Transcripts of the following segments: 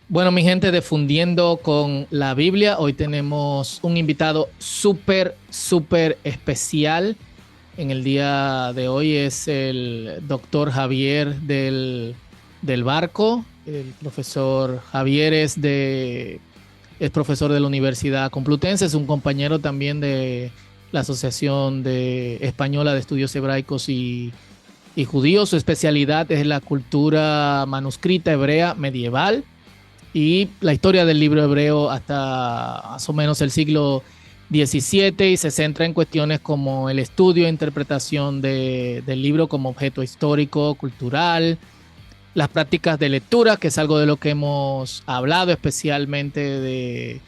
Bueno, mi gente, difundiendo con la Biblia, hoy tenemos un invitado súper especial. En el día de hoy es el doctor Javier del Barco. El profesor Javier es profesor de la Universidad Complutense, es un compañero también de la Asociación Española de Estudios Hebraicos y Judíos. Su especialidad es la cultura manuscrita hebrea medieval y la historia del libro hebreo hasta más o menos el siglo XVII, y se centra en cuestiones como el estudio e interpretación del libro como objeto histórico, cultural, las prácticas de lectura, que es algo de lo que hemos hablado, especialmente de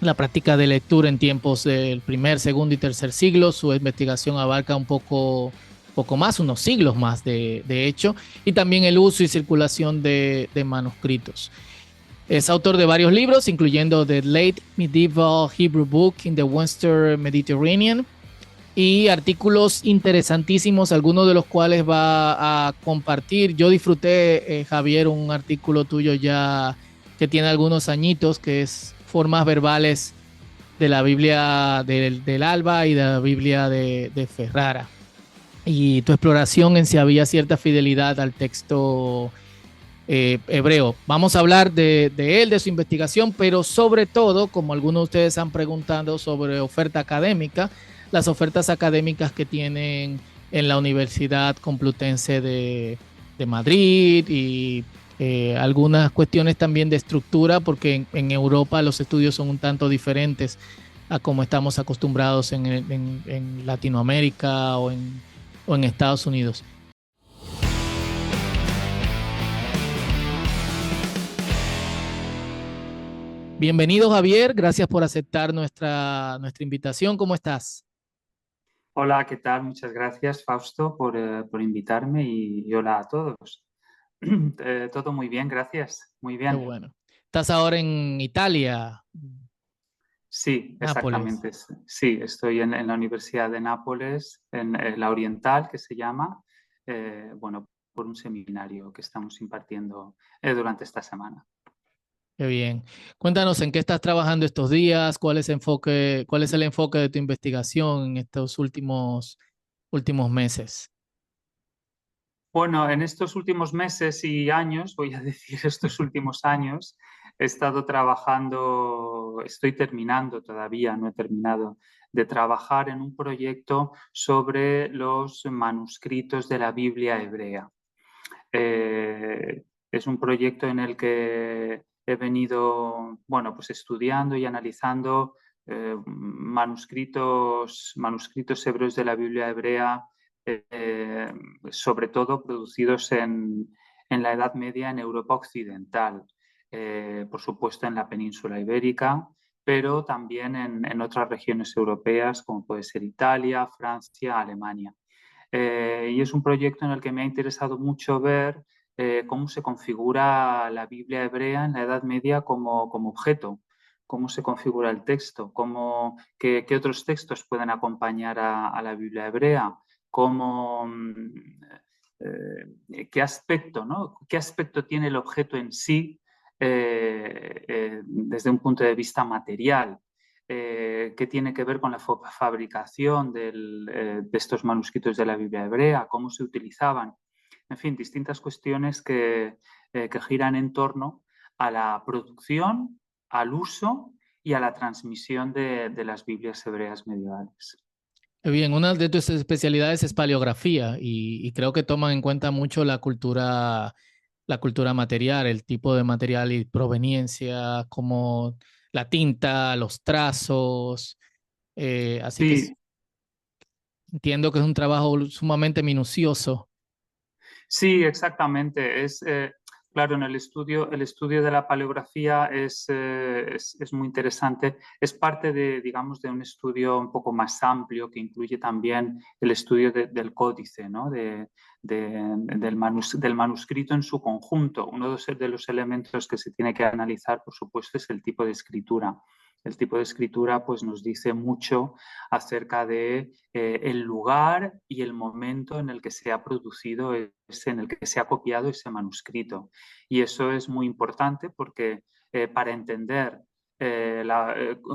la práctica de lectura en tiempos del primer, segundo y tercer siglo. Su investigación abarca poco más, unos siglos más de hecho, y también el uso y circulación de manuscritos. Es autor de varios libros, incluyendo The Late Medieval Hebrew Book in the Western Mediterranean, y artículos interesantísimos, algunos de los cuales va a compartir. Yo disfruté, Javier, un artículo tuyo ya que tiene algunos añitos, que es Formas Verbales de la Biblia del Alba y de la Biblia de Ferrara. Y tu exploración en si había cierta fidelidad al texto hebreo. Vamos a hablar él, de su investigación, pero sobre todo, como algunos de ustedes han preguntado sobre oferta académica, las ofertas académicas que tienen en la Universidad Complutense de Madrid, y algunas cuestiones también de estructura, porque en Europa los estudios son un tanto diferentes a como estamos acostumbrados en Latinoamérica o en Estados Unidos. Bienvenido, Javier. Gracias por aceptar nuestra invitación. ¿Cómo estás? Hola, ¿qué tal? Muchas gracias, Fausto, por invitarme y hola a todos. Todo muy bien, gracias. Muy Qué bien. bueno. Estás ahora en Italia, Sí, Nápoles. exactamente. Sí, estoy en la Universidad de Nápoles, en la Oriental, que se llama, bueno, por un seminario que estamos impartiendo durante esta semana. Qué bien. Cuéntanos en qué estás trabajando estos días, cuál es el enfoque de tu investigación en estos últimos meses. Bueno, en estos últimos meses y años, voy a decir estos últimos años, he estado trabajando, estoy terminando todavía, no he terminado, de trabajar en un proyecto sobre los manuscritos de la Biblia hebrea. Es un proyecto en el que he venido, bueno, pues estudiando y analizando manuscritos hebreos de la Biblia hebrea, eh, sobre todo producidos en la Edad Media en Europa Occidental, por supuesto en la península ibérica, pero también en otras regiones europeas como puede ser Italia, Francia, Alemania. Y es un proyecto en el que me ha interesado mucho ver cómo se configura la Biblia hebrea en la Edad Media como objeto, cómo se configura el texto, qué otros textos pueden acompañar a la Biblia hebrea, cómo, qué aspecto, ¿no? ¿Qué aspecto tiene el objeto en sí desde un punto de vista material? ¿Qué tiene que ver con la fabricación de estos manuscritos de la Biblia hebrea, cómo se utilizaban, en fin, distintas cuestiones que giran en torno a la producción, al uso y a la transmisión de las Biblias hebreas medievales. Qué bien, una de tus especialidades es paleografía, y creo que toman en cuenta mucho la cultura material, el tipo de material y proveniencia, como la tinta, los trazos. Así que Sí, entiendo que es un trabajo sumamente minucioso. sí, exactamente. Claro, en el estudio de la paleografía es muy interesante. Es parte de, digamos, de un estudio un poco más amplio que incluye también el estudio del códice, ¿no? Del manuscrito en su conjunto. Uno de los elementos que se tiene que analizar, por supuesto, es el tipo de escritura. El tipo de escritura pues, nos dice mucho acerca de el lugar y el momento en el que se ha producido, en el que se ha copiado ese manuscrito. Y eso es muy importante porque para entender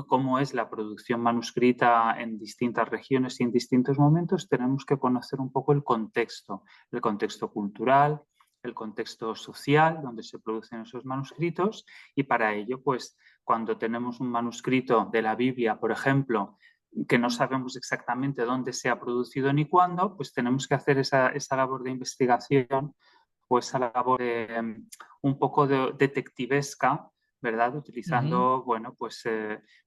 cómo es la producción manuscrita en distintas regiones y en distintos momentos, tenemos que conocer un poco el contexto cultural, el contexto social donde se producen esos manuscritos, y para ello, pues cuando tenemos un manuscrito de la Biblia, por ejemplo, que no sabemos exactamente dónde se ha producido ni cuándo, pues tenemos que hacer esa labor de investigación o esa labor un poco detectivesca, ¿verdad? Utilizando, bueno, pues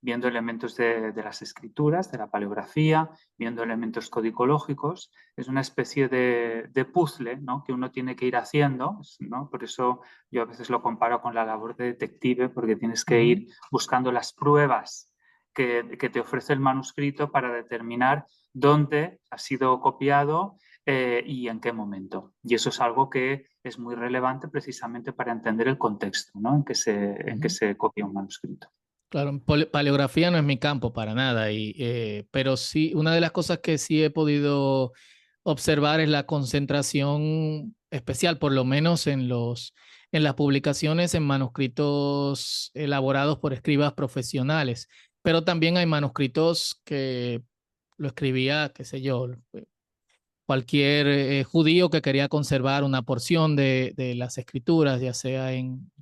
viendo elementos de las escrituras, de la paleografía, viendo elementos codicológicos. Es una especie de puzzle, ¿no?, que uno tiene que ir haciendo, ¿no? Por eso yo a veces lo comparo con la labor de detective, porque tienes que ir buscando las pruebas que te ofrece el manuscrito para determinar dónde ha sido copiado y en qué momento. Y eso es algo que es muy relevante precisamente para entender el contexto, ¿no?, en que se copia un manuscrito. Claro, paleografía no es mi campo para nada, pero sí, una de las cosas que sí he podido observar es la concentración especial, por lo menos en las publicaciones en manuscritos elaborados por escribas profesionales, pero también hay manuscritos que lo escribía, qué sé yo, cualquier judío que quería conservar una porción de las escrituras, ya sea en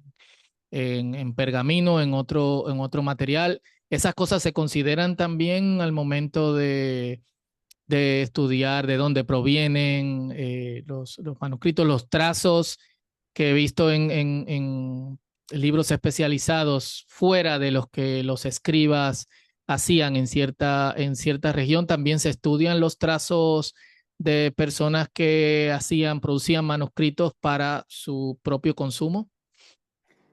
pergamino, en otro material. Esas cosas se consideran también al momento de estudiar de dónde provienen los manuscritos, los trazos que he visto en libros especializados fuera de los que los escribas hacían en cierta región. También se estudian los trazos de personas que producían manuscritos para su propio consumo.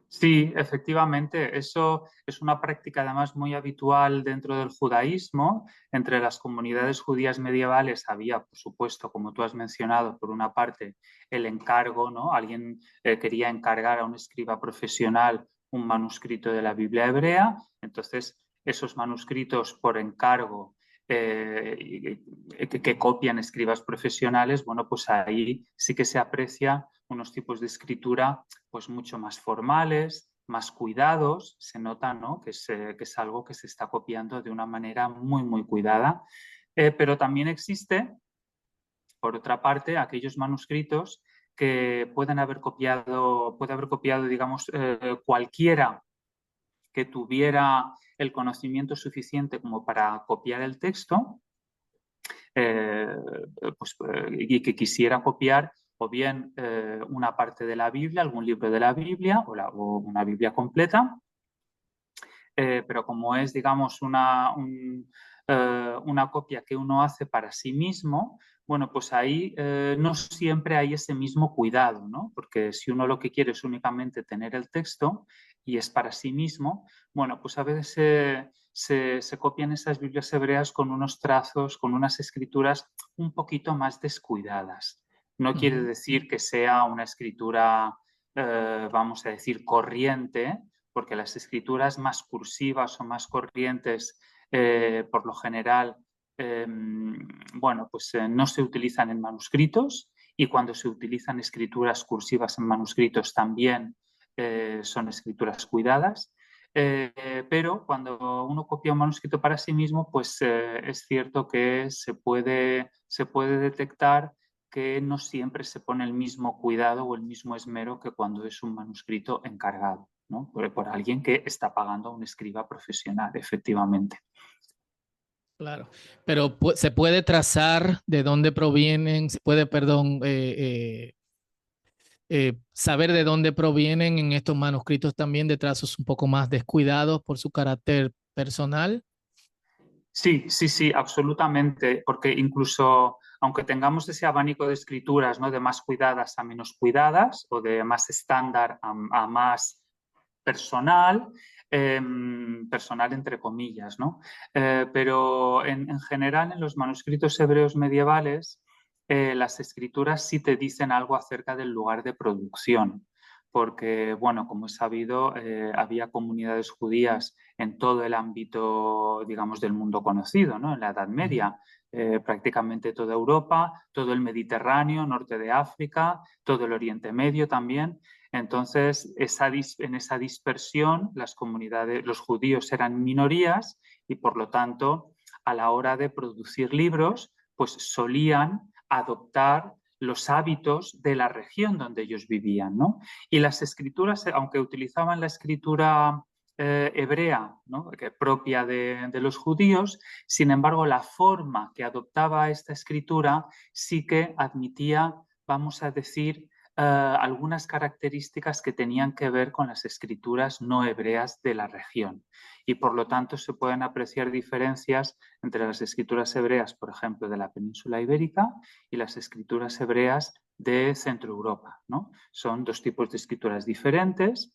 Sí, efectivamente, eso es una práctica además muy habitual dentro del judaísmo. Entre las comunidades judías medievales había, por supuesto, como tú has mencionado, por una parte el encargo, ¿no? Alguien quería encargar a un escriba profesional un manuscrito de la Biblia hebrea, entonces esos manuscritos por encargo que copian escribas profesionales, bueno, pues ahí sí que se aprecia unos tipos de escritura pues mucho más formales, más cuidados. Se nota, ¿no?, que es algo que se está copiando de una manera muy, muy cuidada. Pero también existe, por otra parte, aquellos manuscritos que puede haber copiado, digamos, cualquiera que tuviera el conocimiento suficiente como para copiar el texto, eh, y que quisiera copiar o bien una parte de la Biblia, algún libro de la Biblia o una Biblia completa, pero como es, digamos, una copia que uno hace para sí mismo, bueno, pues ahí no siempre hay ese mismo cuidado, ¿no? Porque si uno lo que quiere es únicamente tener el texto y es para sí mismo, bueno, pues a veces se copian esas Biblias hebreas con unos trazos, con unas escrituras un poquito más descuidadas. No quiere decir que sea una escritura, vamos a decir, corriente, porque las escrituras más cursivas o más corrientes, por lo general, bueno, pues no se utilizan en manuscritos, y cuando se utilizan escrituras cursivas en manuscritos también son escrituras cuidadas. Pero cuando uno copia un manuscrito para sí mismo, pues es cierto que se puede detectar que no siempre se pone el mismo cuidado o el mismo esmero que cuando es un manuscrito encargado, ¿no?, por alguien que está pagando a un escriba profesional, efectivamente. Claro, pero se puede trazar de dónde provienen, se puede, perdón, saber de dónde provienen en estos manuscritos también de trazos un poco más descuidados por su carácter personal. Sí, sí, sí, absolutamente, porque incluso aunque tengamos ese abanico de escrituras, ¿no?, de más cuidadas a menos cuidadas o de más estándar a más personal, personal entre comillas, ¿no? Pero en general en los manuscritos hebreos medievales las escrituras sí te dicen algo acerca del lugar de producción. porque, bueno, como es sabido, había comunidades judías en todo el ámbito, digamos, del mundo conocido, ¿no? En la Edad Media, prácticamente toda Europa, todo el Mediterráneo, norte de África, todo el Oriente Medio también. Entonces, en esa dispersión, las comunidades, los judíos eran minorías y, por lo tanto, a la hora de producir libros, pues solían adoptar los hábitos de la región donde ellos vivían, ¿no? Y las escrituras, aunque utilizaban la escritura hebrea, ¿no? Que propia de los judíos, sin embargo, la forma que adoptaba esta escritura sí que admitía, vamos a decir, algunas características que tenían que ver con las escrituras no hebreas de la región. Y por lo tanto se pueden apreciar diferencias entre las escrituras hebreas, por ejemplo, de la península ibérica y las escrituras hebreas de Centro Europa, ¿no? Son dos tipos de escrituras diferentes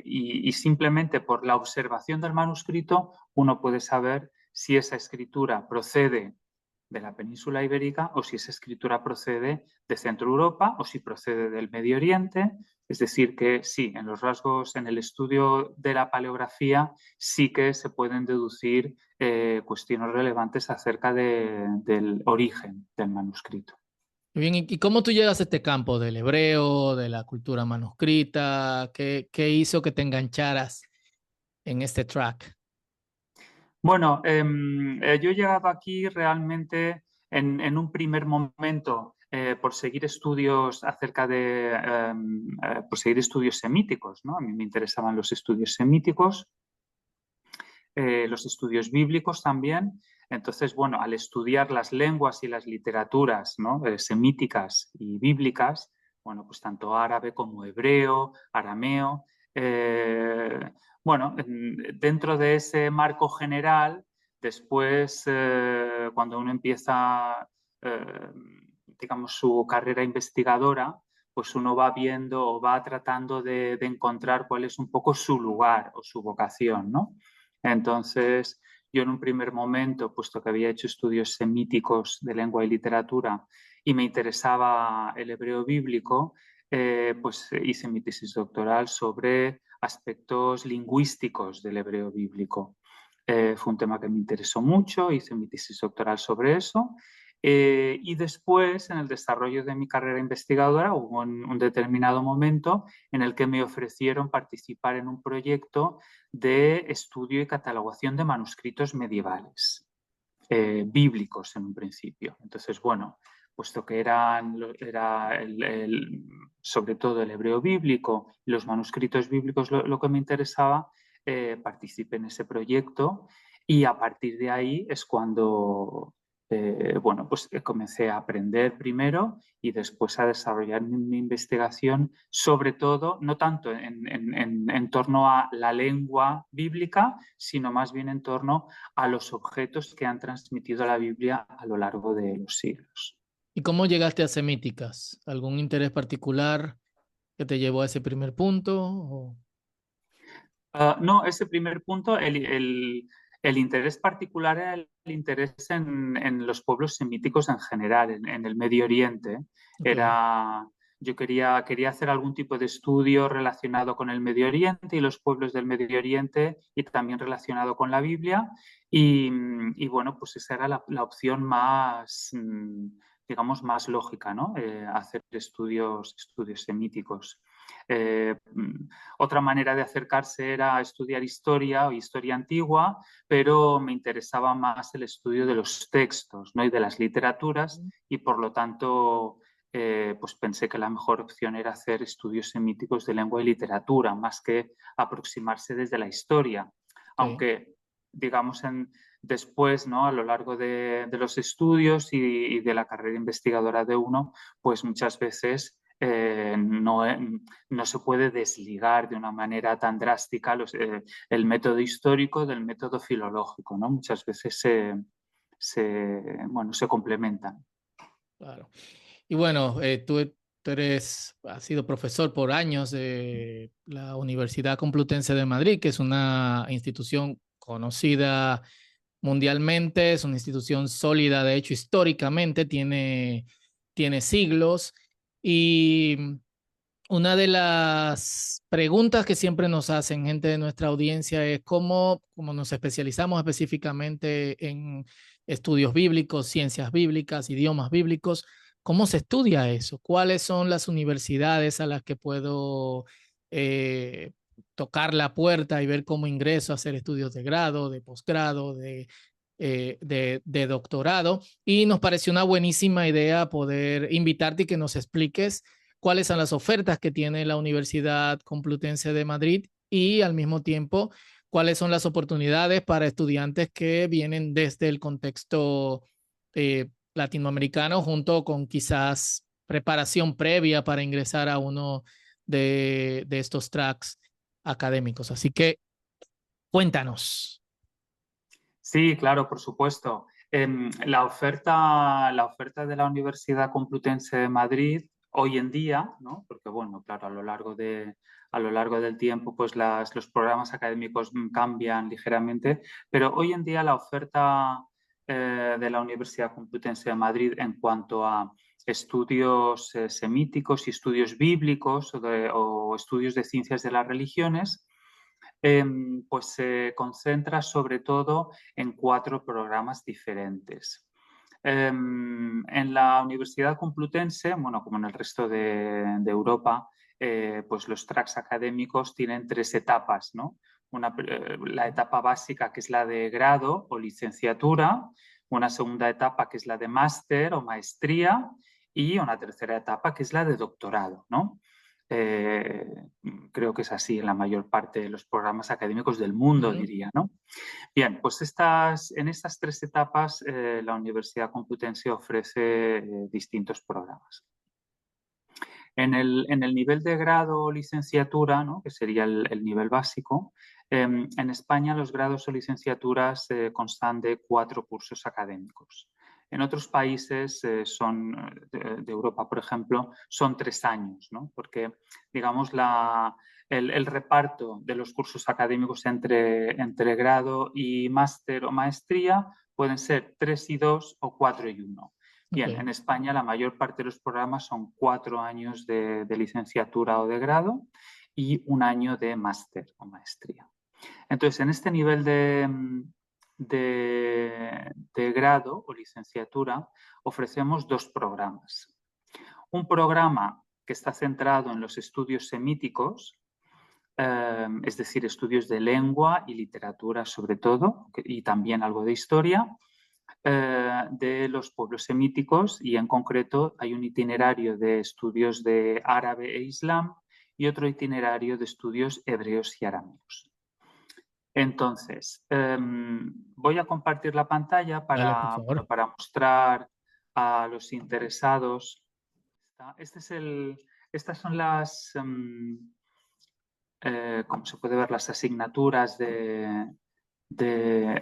y simplemente por la observación del manuscrito uno puede saber si esa escritura procede de la península ibérica o si esa escritura procede de Centro Europa o si procede del Medio Oriente. Es decir, que sí, en los rasgos, en el estudio de la paleografía, sí que se pueden deducir cuestiones relevantes acerca del origen del manuscrito. Bien, ¿y cómo tú llegas a este campo del hebreo, de la cultura manuscrita? ¿Qué hizo que te engancharas en este track? Bueno, yo he llegado aquí realmente en un primer momento por seguir estudios acerca de, por seguir estudios semíticos, ¿no? A mí me interesaban los estudios semíticos, los estudios bíblicos también. Entonces, bueno, al estudiar las lenguas y las literaturas, ¿no? Semíticas y bíblicas, bueno, pues tanto árabe como hebreo, arameo, eh, bueno, dentro de ese marco general, después, cuando uno empieza, eh, digamos, su carrera investigadora, pues uno va viendo o va tratando de encontrar cuál es un poco su lugar o su vocación, ¿no? Entonces, yo en un primer momento, puesto que había hecho estudios semíticos de lengua y literatura y me interesaba el hebreo bíblico, pues hice mi tesis doctoral sobre aspectos lingüísticos del hebreo bíblico. Fue un tema que me interesó mucho, hice mi tesis doctoral sobre eso. Y después, en el desarrollo de mi carrera investigadora, hubo un determinado momento en el que me ofrecieron participar en un proyecto de estudio y catalogación de manuscritos medievales, bíblicos en un principio. Entonces, bueno, puesto que era sobre todo el hebreo bíblico y los manuscritos bíblicos lo que me interesaba, participé en ese proyecto y a partir de ahí es cuando bueno, pues comencé a aprender primero y después a desarrollar mi investigación, sobre todo, no tanto en torno a la lengua bíblica, sino más bien en torno a los objetos que han transmitido la Biblia a lo largo de los siglos. ¿Y cómo llegaste a semíticas? ¿Algún interés particular que te llevó a ese primer punto? No, ese primer punto, el interés particular era el interés en los pueblos semíticos en general, en el Medio Oriente. Okay. Era, yo quería hacer algún tipo de estudio relacionado con el Medio Oriente y los pueblos del Medio Oriente y también relacionado con la Biblia. Y bueno, pues esa era la opción más, digamos, más lógica, ¿no? Hacer estudios semíticos. Eh, Otra manera de acercarse era estudiar historia o historia antigua, pero me interesaba más el estudio de los textos, ¿no? Y de las literaturas y por lo tanto pues pensé que la mejor opción era hacer estudios semíticos de lengua y literatura, más que aproximarse desde la historia. Okay. Aunque, digamos, después, ¿no? A lo largo de los estudios y de la carrera investigadora de uno, pues muchas veces no se puede desligar de una manera tan drástica el método histórico del método filológico, ¿no? Muchas veces bueno, se complementan. Claro. Y bueno, has sido profesor por años de la Universidad Complutense de Madrid, que es una institución conocida mundialmente, es una institución sólida, de hecho, históricamente tiene siglos. Y Una de las preguntas que siempre nos hacen gente de nuestra audiencia es cómo, como nos especializamos específicamente en estudios bíblicos, ciencias bíblicas, idiomas bíblicos, ¿cómo se estudia eso? ¿Cuáles son las universidades a las que puedo eh, tocar la puerta y ver cómo ingreso a hacer estudios de grado, de posgrado, de doctorado? Y nos pareció una buenísima idea poder invitarte y que nos expliques cuáles son las ofertas que tiene la Universidad Complutense de Madrid y al mismo tiempo cuáles son las oportunidades para estudiantes que vienen desde el contexto latinoamericano junto con quizás preparación previa para ingresar a uno de estos tracks académicos. Así que cuéntanos. Sí, claro, por supuesto. La oferta de la Universidad Complutense de Madrid hoy en día, ¿no? Porque bueno, claro, a lo largo del tiempo, pues los programas académicos cambian ligeramente, pero hoy en día la oferta de la Universidad Complutense de Madrid en cuanto a estudios semíticos y estudios bíblicos o estudios de ciencias de las religiones, pues se concentra sobre todo en 4 programas diferentes. En la Universidad Complutense, bueno, como en el resto de Europa, pues los tracks académicos tienen 3 etapas, ¿no? La etapa básica, que es la de grado o licenciatura, una segunda etapa, que es la de máster o maestría, y una tercera etapa, que es la de doctorado, ¿no? Eh, Creo que es así en la mayor parte de los programas académicos del mundo, diría, ¿no? Bien, pues en estas 3 etapas la Universidad Complutense ofrece distintos programas. En el nivel de grado o licenciatura, ¿no? Que sería el nivel básico, en España los grados o licenciaturas constan de 4 cursos académicos. En otros países de Europa, por ejemplo, son 3 años, ¿no? Porque, digamos, el reparto de los cursos académicos entre grado y máster o maestría pueden ser 3 y 2 o 4 y 1. Bien, Okay. en España la mayor parte de los programas son 4 años de licenciatura o de grado y un año de máster o maestría. Entonces, en este nivel de grado o licenciatura ofrecemos 2 programas. Un programa que está centrado en los estudios semíticos, es decir, estudios de lengua y literatura sobre todo, y también algo de historia, de los pueblos semíticos, y en concreto hay un itinerario de estudios de árabe e islam y otro itinerario de estudios hebreos y arameos. Entonces, voy a compartir la pantalla Dale, por para, favor. bueno, para mostrar a los interesados. Estas son como se puede ver, las asignaturas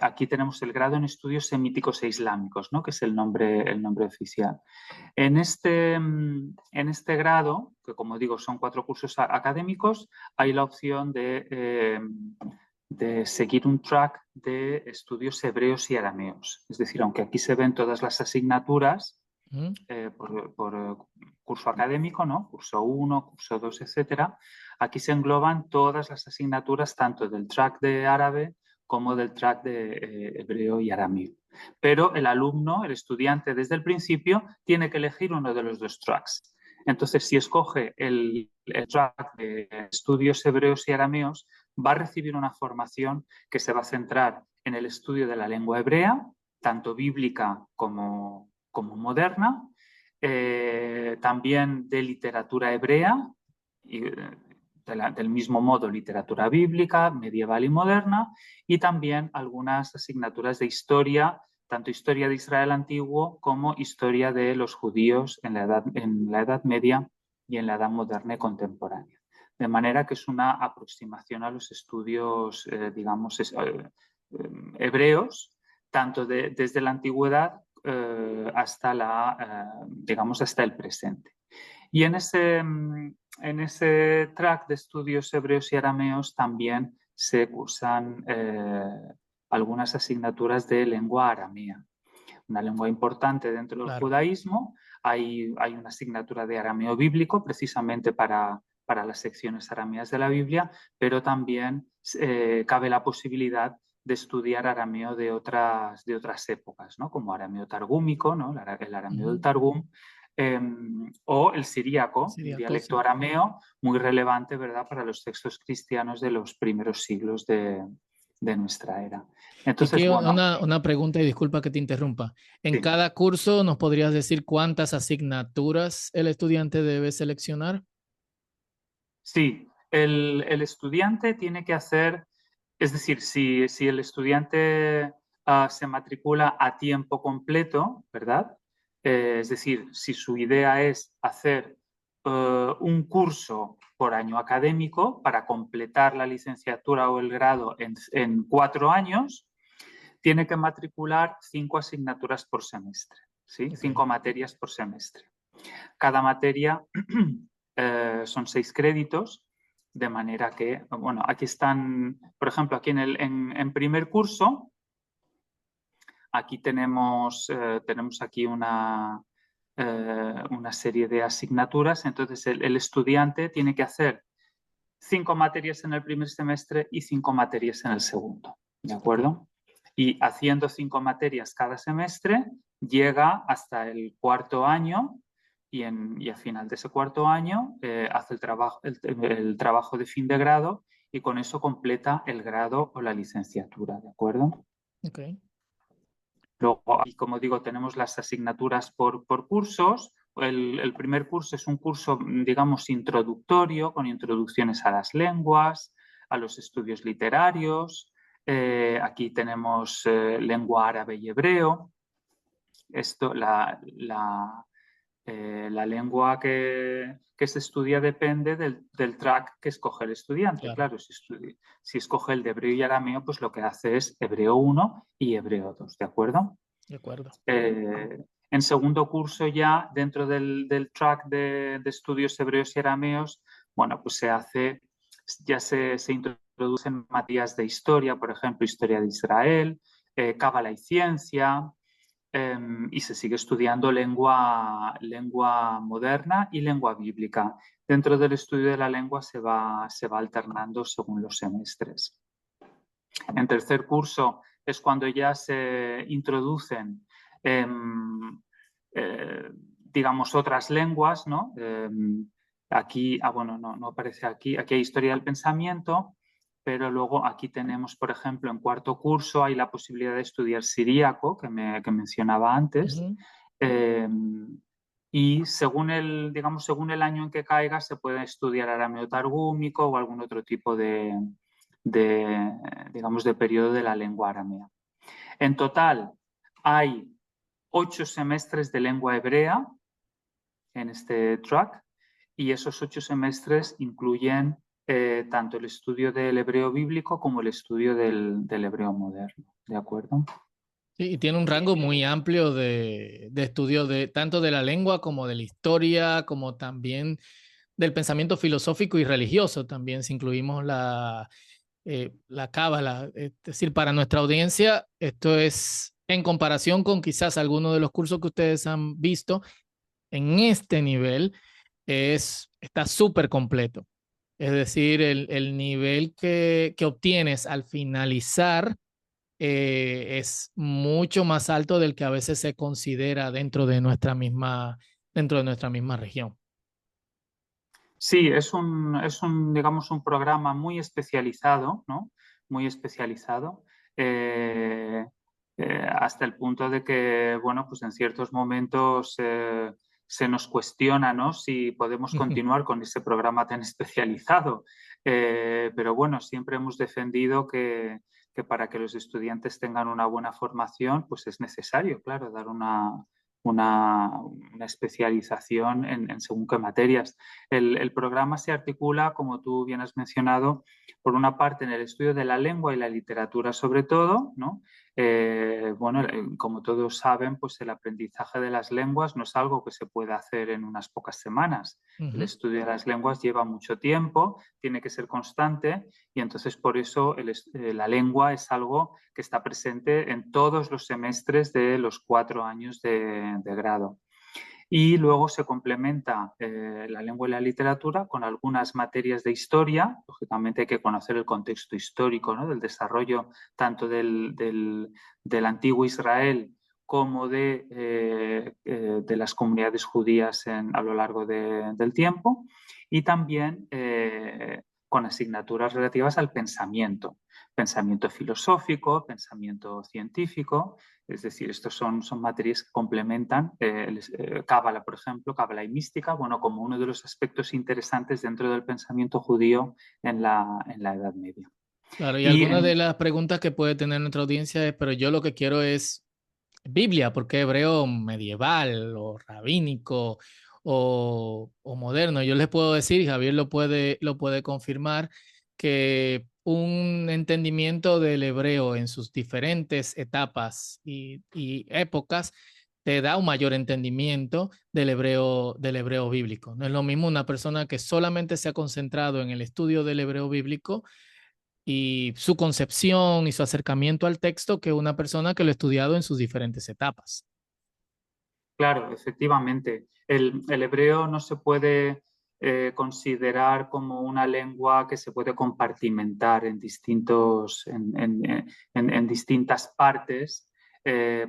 aquí tenemos el grado en estudios semíticos e islámicos, ¿no? Que es el nombre oficial. En este grado, que como digo son 4 cursos académicos, hay la opción de seguir un track de estudios hebreos y arameos. Es decir, aunque aquí se ven todas las asignaturas por curso académico, ¿no? Curso 1, curso 2, etcétera, aquí se engloban todas las asignaturas tanto del track de árabe como del track de hebreo y arameo. Pero el alumno, el estudiante, desde el principio tiene que elegir uno de los 2 tracks. Entonces, si escoge el track de estudios hebreos y arameos, va a recibir una formación que se va a centrar en el estudio de la lengua hebrea, tanto bíblica como moderna, también de literatura hebrea, y, del mismo modo literatura bíblica, medieval y moderna, y también algunas asignaturas de historia, tanto historia de Israel antiguo como historia de los judíos en la Edad Media y en la Edad Moderna y contemporánea. De manera que es una aproximación a los estudios, digamos, hebreos, tanto desde la antigüedad digamos, hasta el presente. Y en ese track de estudios hebreos y arameos también se cursan algunas asignaturas de lengua aramea, una lengua importante dentro del Claro. judaísmo. Hay una asignatura de arameo bíblico precisamente para para las secciones arameas de la Biblia, pero también cabe la posibilidad de estudiar arameo de otras épocas, ¿no? Como arameo targúmico, ¿no? El arameo del Targum, o el siríaco, un dialecto sí. arameo muy relevante, ¿verdad?, para los textos cristianos de los primeros siglos de nuestra era. Y Entonces, aquí bueno, una pregunta y disculpa que te interrumpa. En sí. cada curso, ¿nos podrías decir cuántas asignaturas el estudiante debe seleccionar? Sí, el estudiante tiene que hacer, es decir, si el estudiante se matricula a tiempo completo, ¿verdad? Es decir, si su idea es hacer un curso por año académico para completar la licenciatura o el grado en 4 años, tiene que matricular 5 asignaturas por semestre, ¿sí? Ok. 5 materias por semestre. Cada materia son 6 créditos, de manera que, bueno, aquí están, por ejemplo, aquí en primer curso, aquí tenemos aquí una serie de asignaturas. Entonces, el estudiante tiene que hacer 5 materias en el primer semestre y 5 materias en el segundo, ¿de acuerdo? Y haciendo 5 materias cada semestre, llega hasta el cuarto año y a final de ese cuarto año hace el trabajo de fin de grado y con eso completa el grado o la licenciatura, ¿de acuerdo? Ok. Luego, y como digo, tenemos las asignaturas por cursos. El primer curso es un curso, digamos, introductorio, con introducciones a las lenguas, a los estudios literarios. Aquí tenemos lengua árabe y hebreo. Esto, la lengua que se estudia depende del track que escoge el estudiante. Claro, Claro, si escoge el de hebreo y arameo, pues lo que hace es hebreo 1 y hebreo 2, ¿de acuerdo? de acuerdo. En segundo curso ya, dentro del track de estudios hebreos y arameos, bueno, pues se introducen materias de historia, por ejemplo, historia de Israel, cábala y ciencia, y se sigue estudiando lengua moderna y lengua bíblica. Dentro del estudio de la lengua se va alternando según los semestres. En tercer curso es cuando ya se introducen, digamos, otras lenguas, ¿no? Aquí, bueno, no aparece aquí, aquí hay historia del pensamiento, pero luego aquí tenemos, por ejemplo, en cuarto curso hay la posibilidad de estudiar siríaco, que mencionaba antes. Ujú. Eh, y según el año en que caiga, se puede estudiar arameo targúmico o algún otro tipo de, digamos, de periodo de la lengua aramea. En total, hay 8 semestres de lengua hebrea en este track y esos 8 semestres incluyen tanto el estudio del hebreo bíblico como el estudio del hebreo moderno. ¿De acuerdo? Sí, y tiene un rango muy amplio de estudio tanto de la lengua como de la historia, como también del pensamiento filosófico y religioso también, si incluimos la cábala. Es decir, para nuestra audiencia, esto es en comparación con quizás algunos de los cursos que ustedes han visto en este nivel, está súper completo. Es decir, el nivel que obtienes al finalizar es mucho más alto del que a veces se considera dentro de nuestra misma región. Sí, digamos, un programa muy especializado, ¿no? Muy especializado, hasta el punto de que, bueno, pues en ciertos momentos se nos cuestiona, ¿no?, si podemos continuar con ese programa tan especializado. Pero bueno, siempre hemos defendido que para que los estudiantes tengan una buena formación, pues es necesario, claro, dar una especialización en según qué materias. El programa se articula, como tú bien has mencionado, por una parte en el estudio de la lengua y la literatura sobre todo, ¿no? Bueno, como todos saben, pues el aprendizaje de las lenguas no es algo que se pueda hacer en unas pocas semanas. El Ujú. estudio de las lenguas lleva mucho tiempo, tiene que ser constante y entonces por eso la lengua es algo que está presente en todos los semestres de los 4 años de grado. Y luego se complementa la lengua y la literatura con algunas materias de historia. Lógicamente hay que conocer el contexto histórico, ¿no?, del desarrollo tanto del antiguo Israel como de las comunidades judías a lo largo del tiempo, y también con asignaturas relativas al pensamiento filosófico, pensamiento científico. Es decir, estos son materias que complementan Cábala, por ejemplo, Cábala y mística, bueno, como uno de los aspectos interesantes dentro del pensamiento judío en la Edad Media. Claro, y Y alguna de las preguntas que puede tener nuestra audiencia es, pero yo lo que quiero es Biblia, porque hebreo medieval o rabínico o moderno. Yo les puedo decir, y Javier lo puede confirmar, que un entendimiento del hebreo en sus diferentes etapas y épocas te da un mayor entendimiento del hebreo bíblico. No es lo mismo una persona que solamente se ha concentrado en el estudio del hebreo bíblico y su concepción y su acercamiento al texto que una persona que lo ha estudiado en sus diferentes etapas. claro, efectivamente, el hebreo no se puede considerar como una lengua que se puede compartimentar en distintas partes,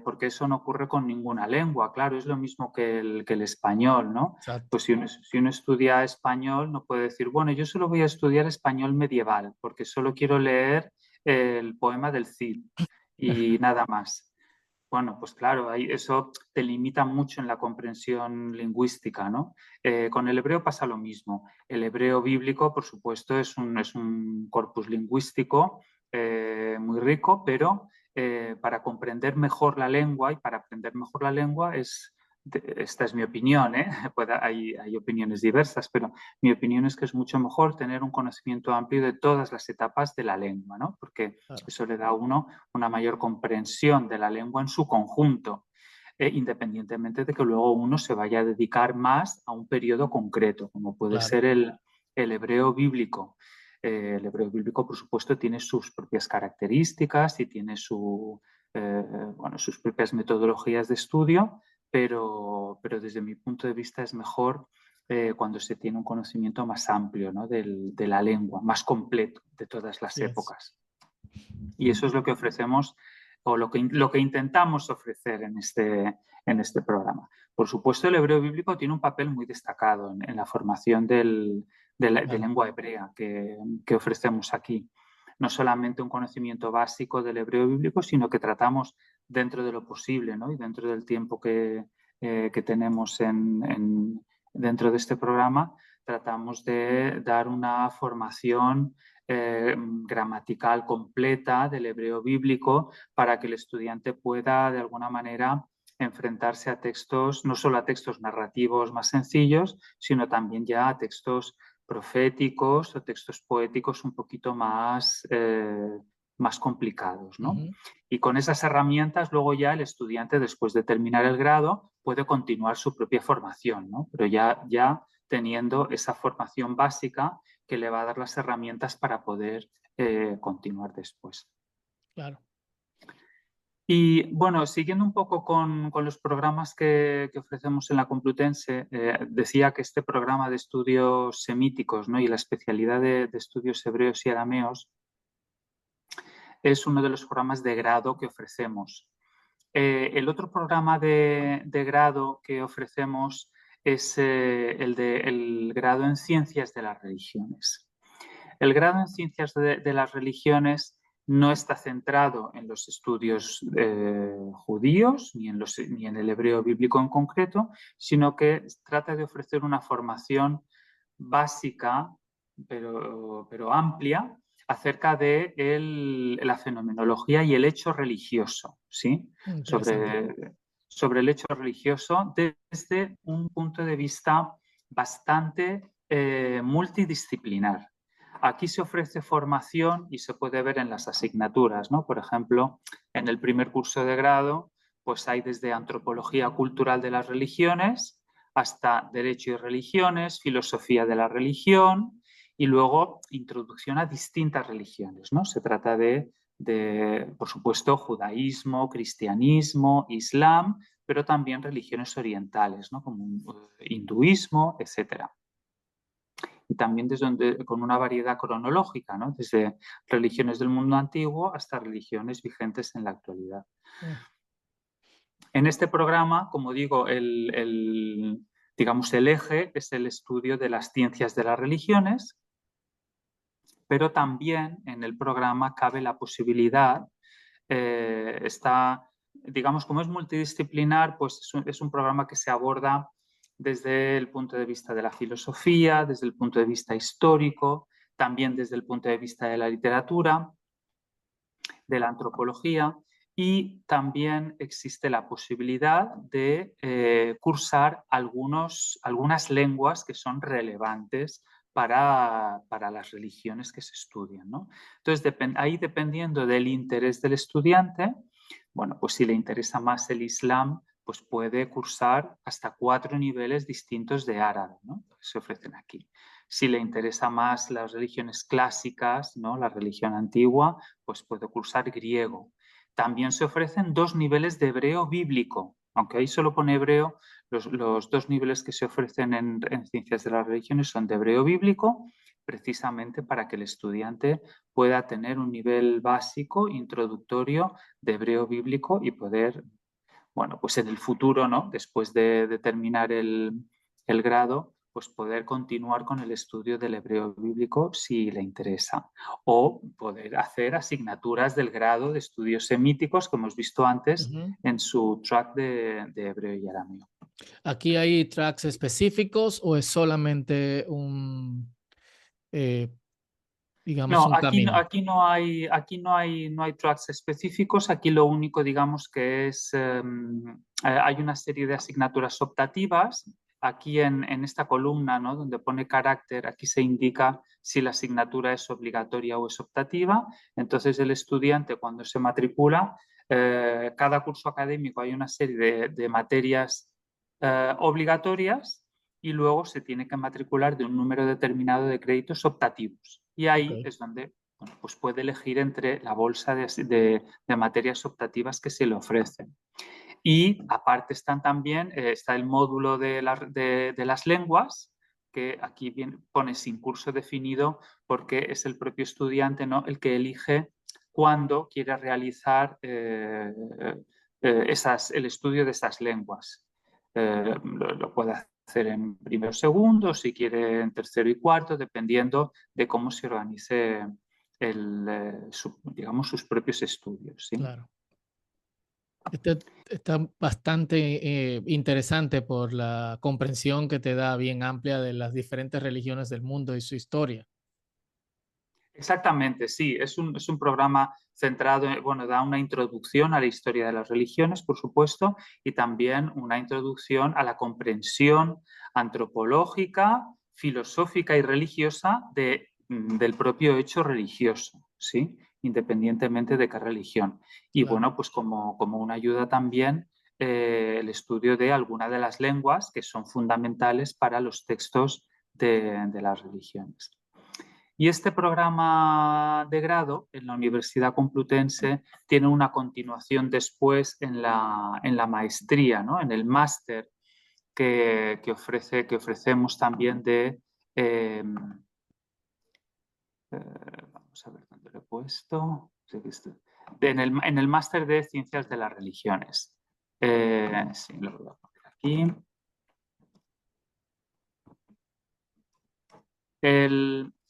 porque eso no ocurre con ninguna lengua. Claro, es lo mismo que el español, ¿no? Exacto. Pues si uno estudia español, no puede decir, bueno, yo solo voy a estudiar español medieval, porque solo quiero leer el poema del Cid y nada más. Bueno, pues claro, eso te limita mucho en la comprensión lingüística, ¿no? Con el hebreo pasa lo mismo. El hebreo bíblico, por supuesto, es un corpus lingüístico muy rico, pero para comprender mejor la lengua y para aprender mejor la lengua esta es mi opinión, ¿eh? Hay opiniones diversas, pero mi opinión es que es mucho mejor tener un conocimiento amplio de todas las etapas de la lengua, ¿no? Porque Claro, eso le da a uno una mayor comprensión de la lengua en su conjunto, independientemente de que luego uno se vaya a dedicar más a un periodo concreto, como puede claro. ser el hebreo bíblico. El hebreo bíblico, por supuesto, tiene sus propias características y tiene bueno, sus propias metodologías de estudio, pero desde mi punto de vista es mejor cuando se tiene un conocimiento más amplio, ¿no?, de la lengua, más completo de todas las Así es. épocas. Y eso es lo que ofrecemos o lo que intentamos ofrecer en este programa. Por supuesto, el hebreo bíblico tiene un papel muy destacado en la formación de Claro, lengua hebrea que ofrecemos aquí. No solamente un conocimiento básico del hebreo bíblico, sino que tratamos dentro de lo posible, ¿no?, y dentro del tiempo que tenemos dentro de este programa, tratamos de dar una formación gramatical completa del hebreo bíblico para que el estudiante pueda de alguna manera enfrentarse a textos, no solo a textos narrativos más sencillos, sino también ya a textos proféticos o textos poéticos un poquito más complicados, ¿no? ujú, Y con esas herramientas luego ya el estudiante, después de terminar el grado, puede continuar su propia formación, ¿no? Pero ya teniendo esa formación básica que le va a dar las herramientas para poder continuar después. claro. Y bueno, siguiendo un poco con los programas que ofrecemos en la Complutense, decía que este programa de estudios semíticos, ¿no?, y la especialidad de estudios hebreos y arameos es uno de los programas de grado que ofrecemos. El otro programa de grado que ofrecemos es el grado en Ciencias de las Religiones. El grado en Ciencias de las Religiones no está centrado en los estudios judíos ni en el hebreo bíblico en concreto, sino que trata de ofrecer una formación básica, pero amplia, acerca de la fenomenología y el hecho religioso, ¿sí? Interesante. Sobre el hecho religioso desde un punto de vista bastante multidisciplinar. Aquí se ofrece formación y se puede ver en las asignaturas, ¿no? Por ejemplo, en el primer curso de grado, pues hay desde antropología cultural de las religiones hasta derecho y religiones, filosofía de la religión y luego introducción a distintas religiones, ¿no? Se trata de por supuesto, judaísmo, cristianismo, islam, pero también religiones orientales, ¿no? Como hinduismo, etcétera. Y también con una variedad cronológica, ¿no? Desde religiones del mundo antiguo hasta religiones vigentes en la actualidad. En este programa, como digo, digamos, el eje es el estudio de las ciencias de las religiones, pero también en el programa cabe la posibilidad, digamos, como es multidisciplinar, pues es un programa que se aborda desde el punto de vista de la filosofía, desde el punto de vista histórico, también desde el punto de vista de la literatura, de la antropología, y también existe la posibilidad de cursar algunas lenguas que son relevantes para las religiones que se estudian, ¿no? Entonces, ahí dependiendo del interés del estudiante, bueno, pues si le interesa más el Islam, pues puede cursar hasta 4 niveles distintos de árabe, ¿no? Que se ofrecen aquí. Si le interesa más las religiones clásicas, ¿no? La religión antigua, pues puede cursar griego. También se ofrecen 2 niveles de hebreo bíblico, aunque ahí solo pone hebreo, los 2 niveles que se ofrecen en ciencias de las religiones son de hebreo bíblico, precisamente para que el estudiante pueda tener un nivel básico, introductorio de hebreo bíblico y poder, bueno, pues en el futuro, ¿no? Después de terminar el grado, pues poder continuar con el estudio del hebreo bíblico si le interesa, o poder hacer asignaturas del grado de estudios semíticos, como hemos visto antes, en su track de hebreo y arameo. ¿Aquí hay tracks específicos o es solamente digamos, No, un camino? aquí no hay tracks específicos. Aquí lo único, digamos, que es hay una serie de asignaturas optativas. Aquí en esta columna, ¿no? Donde pone carácter, aquí se indica si la asignatura es obligatoria o es optativa. Entonces el estudiante, cuando se matricula, cada curso académico hay una serie de materias obligatorias, y luego se tiene que matricular de un número determinado de créditos optativos. Y ahí es donde, bueno, pues puede elegir entre la bolsa de materias optativas que se le ofrecen. Y aparte están también, está el módulo de las lenguas, que aquí pone sin curso definido, porque es el propio estudiante, ¿no? El que elige cuándo quiere realizar el estudio de esas lenguas. Lo puede hacer en primero o segundo, si quiere en tercero y cuarto, dependiendo de cómo se organice digamos, sus propios estudios, ¿sí? Claro. Está bastante interesante por la comprensión que te da bien amplia de las diferentes religiones del mundo y su historia. Exactamente, sí. Es un programa centrado, bueno, da una introducción a la historia de las religiones, por supuesto, y también una introducción a la comprensión antropológica, filosófica y religiosa del propio hecho religioso, ¿sí? Independientemente de qué religión. Y Claro. bueno, pues como una ayuda también el estudio de alguna de las lenguas que son fundamentales para los textos de las religiones. Y este programa de grado en la Universidad Complutense tiene una continuación después en la maestría, ¿no? En el máster que ofrecemos también vamos a ver dónde lo he puesto. En el máster de Ciencias de las Religiones. Sí, lo voy a poner aquí.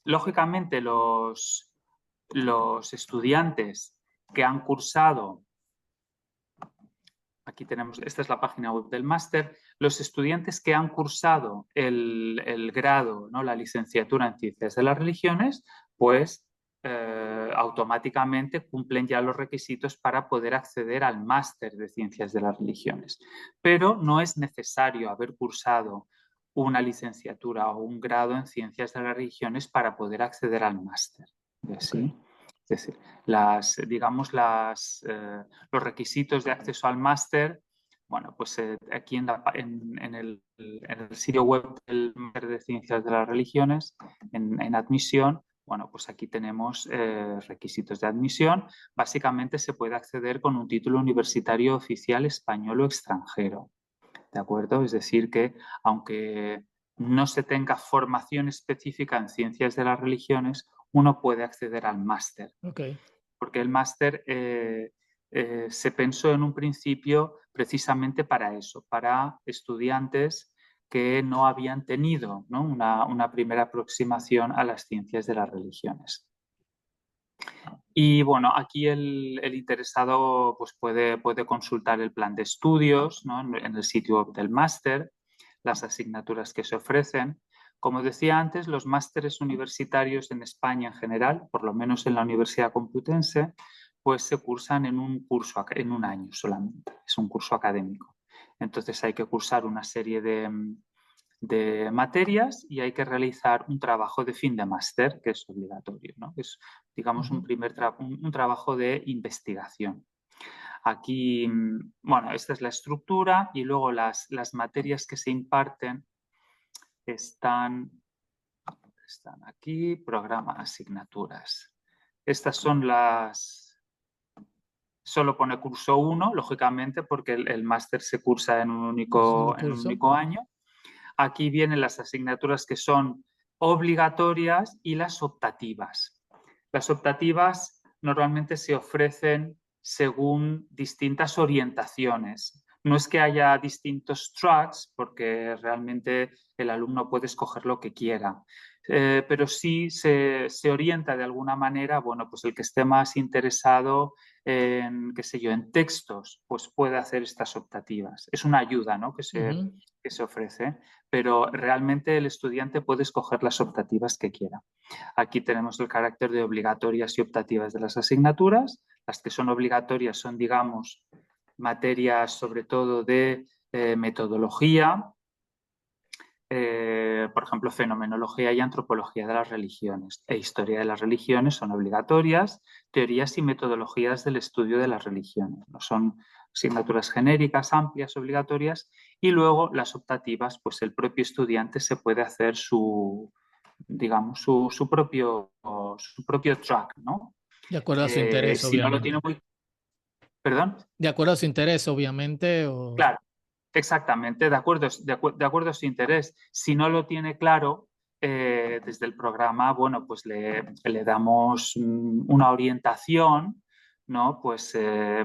Lógicamente, los estudiantes que han cursado, aquí tenemos, esta es la página web del máster, los estudiantes que han cursado el grado, ¿no? La licenciatura en Ciencias de las Religiones, pues automáticamente cumplen ya los requisitos para poder acceder al máster de Ciencias de las Religiones. Pero no es necesario haber cursado una licenciatura o un grado en Ciencias de las Religiones para poder acceder al máster. ¿Sí? Es decir, los requisitos de acceso al máster, bueno, pues aquí en el sitio web del Máster de Ciencias de las Religiones, en admisión, Bueno, pues aquí tenemos requisitos de admisión. Básicamente se puede acceder con un título universitario oficial español o extranjero, ¿de acuerdo? Es decir, que aunque no se tenga formación específica en ciencias de las religiones, uno puede acceder al máster, Ok. porque el máster se pensó en un principio precisamente para eso, para estudiantes que no habían tenido, ¿no?, una primera aproximación a las ciencias de las religiones. Y bueno, aquí el interesado pues puede consultar el plan de estudios, ¿no?, en el sitio web del máster, las asignaturas que se ofrecen. Como decía antes, los másteres universitarios en España en general, por lo menos en la Universidad Complutense, pues se cursan en un curso, en un año solamente. Es un curso académico. Entonces hay que cursar una serie de materias y hay que realizar un trabajo de fin de máster, que es obligatorio, ¿no? Es, digamos, un trabajo de investigación. Aquí, bueno, esta es la estructura y luego las materias que se imparten están aquí, programa, asignaturas. Estas son las... Solo pone curso 1, lógicamente, porque el máster se cursa en un Un solo en un curso. único año. Aquí vienen las asignaturas que son obligatorias y las optativas. Las optativas normalmente se ofrecen según distintas orientaciones. No es que haya distintos tracks, porque realmente el alumno puede escoger lo que quiera, pero sí se orienta de alguna manera, bueno, pues el que esté más interesado en, qué sé yo, en textos, pues puede hacer estas optativas. Es una ayuda, ¿no?, que se ofrece, pero realmente el estudiante puede escoger las optativas que quiera. Aquí tenemos el carácter de obligatorias y optativas de las asignaturas. Las que son obligatorias son, digamos, materias sobre todo de metodología, por ejemplo, fenomenología y antropología de las religiones e historia de las religiones son obligatorias, teorías y metodologías del estudio de las religiones. No son asignaturas genéricas, amplias, obligatorias, y luego las optativas, pues el propio estudiante se puede hacer digamos, su propio track, ¿no? De acuerdo a su interés, Si no lo obviamente. tiene muy... ¿Perdón? De acuerdo a su interés, obviamente. O... Claro. Exactamente, de acuerdo a su interés. Si no lo tiene claro, desde el programa, bueno, pues le damos una orientación, ¿no? Pues eh,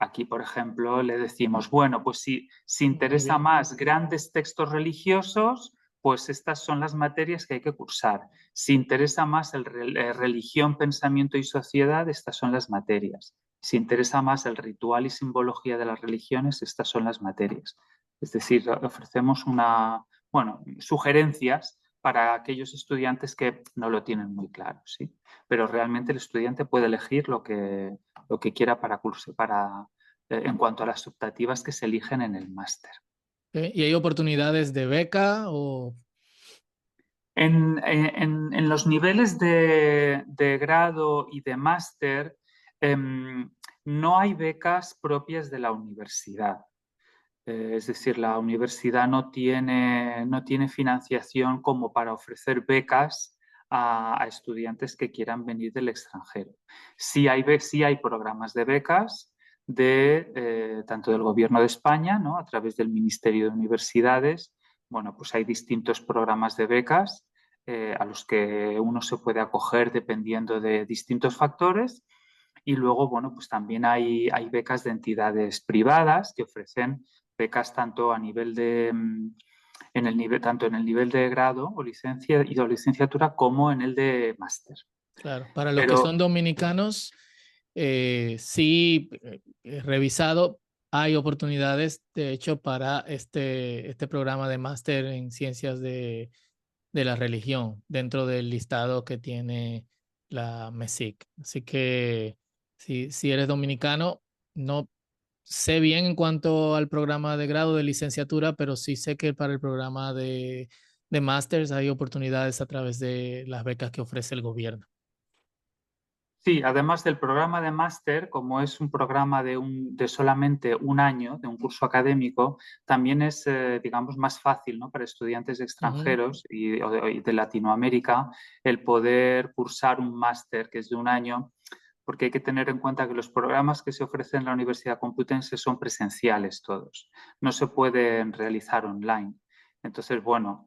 aquí, por ejemplo, le decimos, bueno, pues si Muy interesa bien. más grandes textos religiosos, pues estas son las materias que hay que cursar. Si interesa más religión, pensamiento y sociedad, estas son las materias. Si interesa más el ritual y simbología de las religiones, estas son las materias. Es decir, ofrecemos sugerencias para aquellos estudiantes que no lo tienen muy claro, ¿sí? Pero realmente el estudiante puede elegir lo que quiera para curso, en cuanto a las optativas que se eligen en el máster. Ok. ¿Y hay oportunidades de beca o...? En los niveles de grado y de máster, no hay becas propias de la universidad. Es decir, la universidad no tiene financiación como para ofrecer becas a estudiantes que quieran venir del extranjero. Sí hay programas de becas tanto del Gobierno de España, ¿no?, a través del Ministerio de Universidades. Bueno, pues hay distintos programas de becas a los que uno se puede acoger dependiendo de distintos factores. Y luego, bueno, pues también hay becas de entidades privadas que ofrecen becas tanto a nivel tanto en el nivel de grado o licenciatura como en el de máster. Claro, para los que Pero son dominicanos, sí, he revisado, hay oportunidades, de hecho, para este programa de máster en ciencias de la religión dentro del listado que tiene la MESIC. Así que si eres dominicano, no sé bien en cuanto al programa de grado de licenciatura, pero sí sé que para el programa de másters hay oportunidades a través de las becas que ofrece el gobierno. Sí, además del programa de máster, como es un programa de solamente un año, de un curso académico, también es, digamos, más fácil, ¿no? Para estudiantes Ujú. extranjeros y de Latinoamérica el poder cursar un máster que es de un año, porque hay que tener en cuenta que los programas que se ofrecen en la Universidad Complutense son presenciales todos, no se pueden realizar online. Entonces, bueno,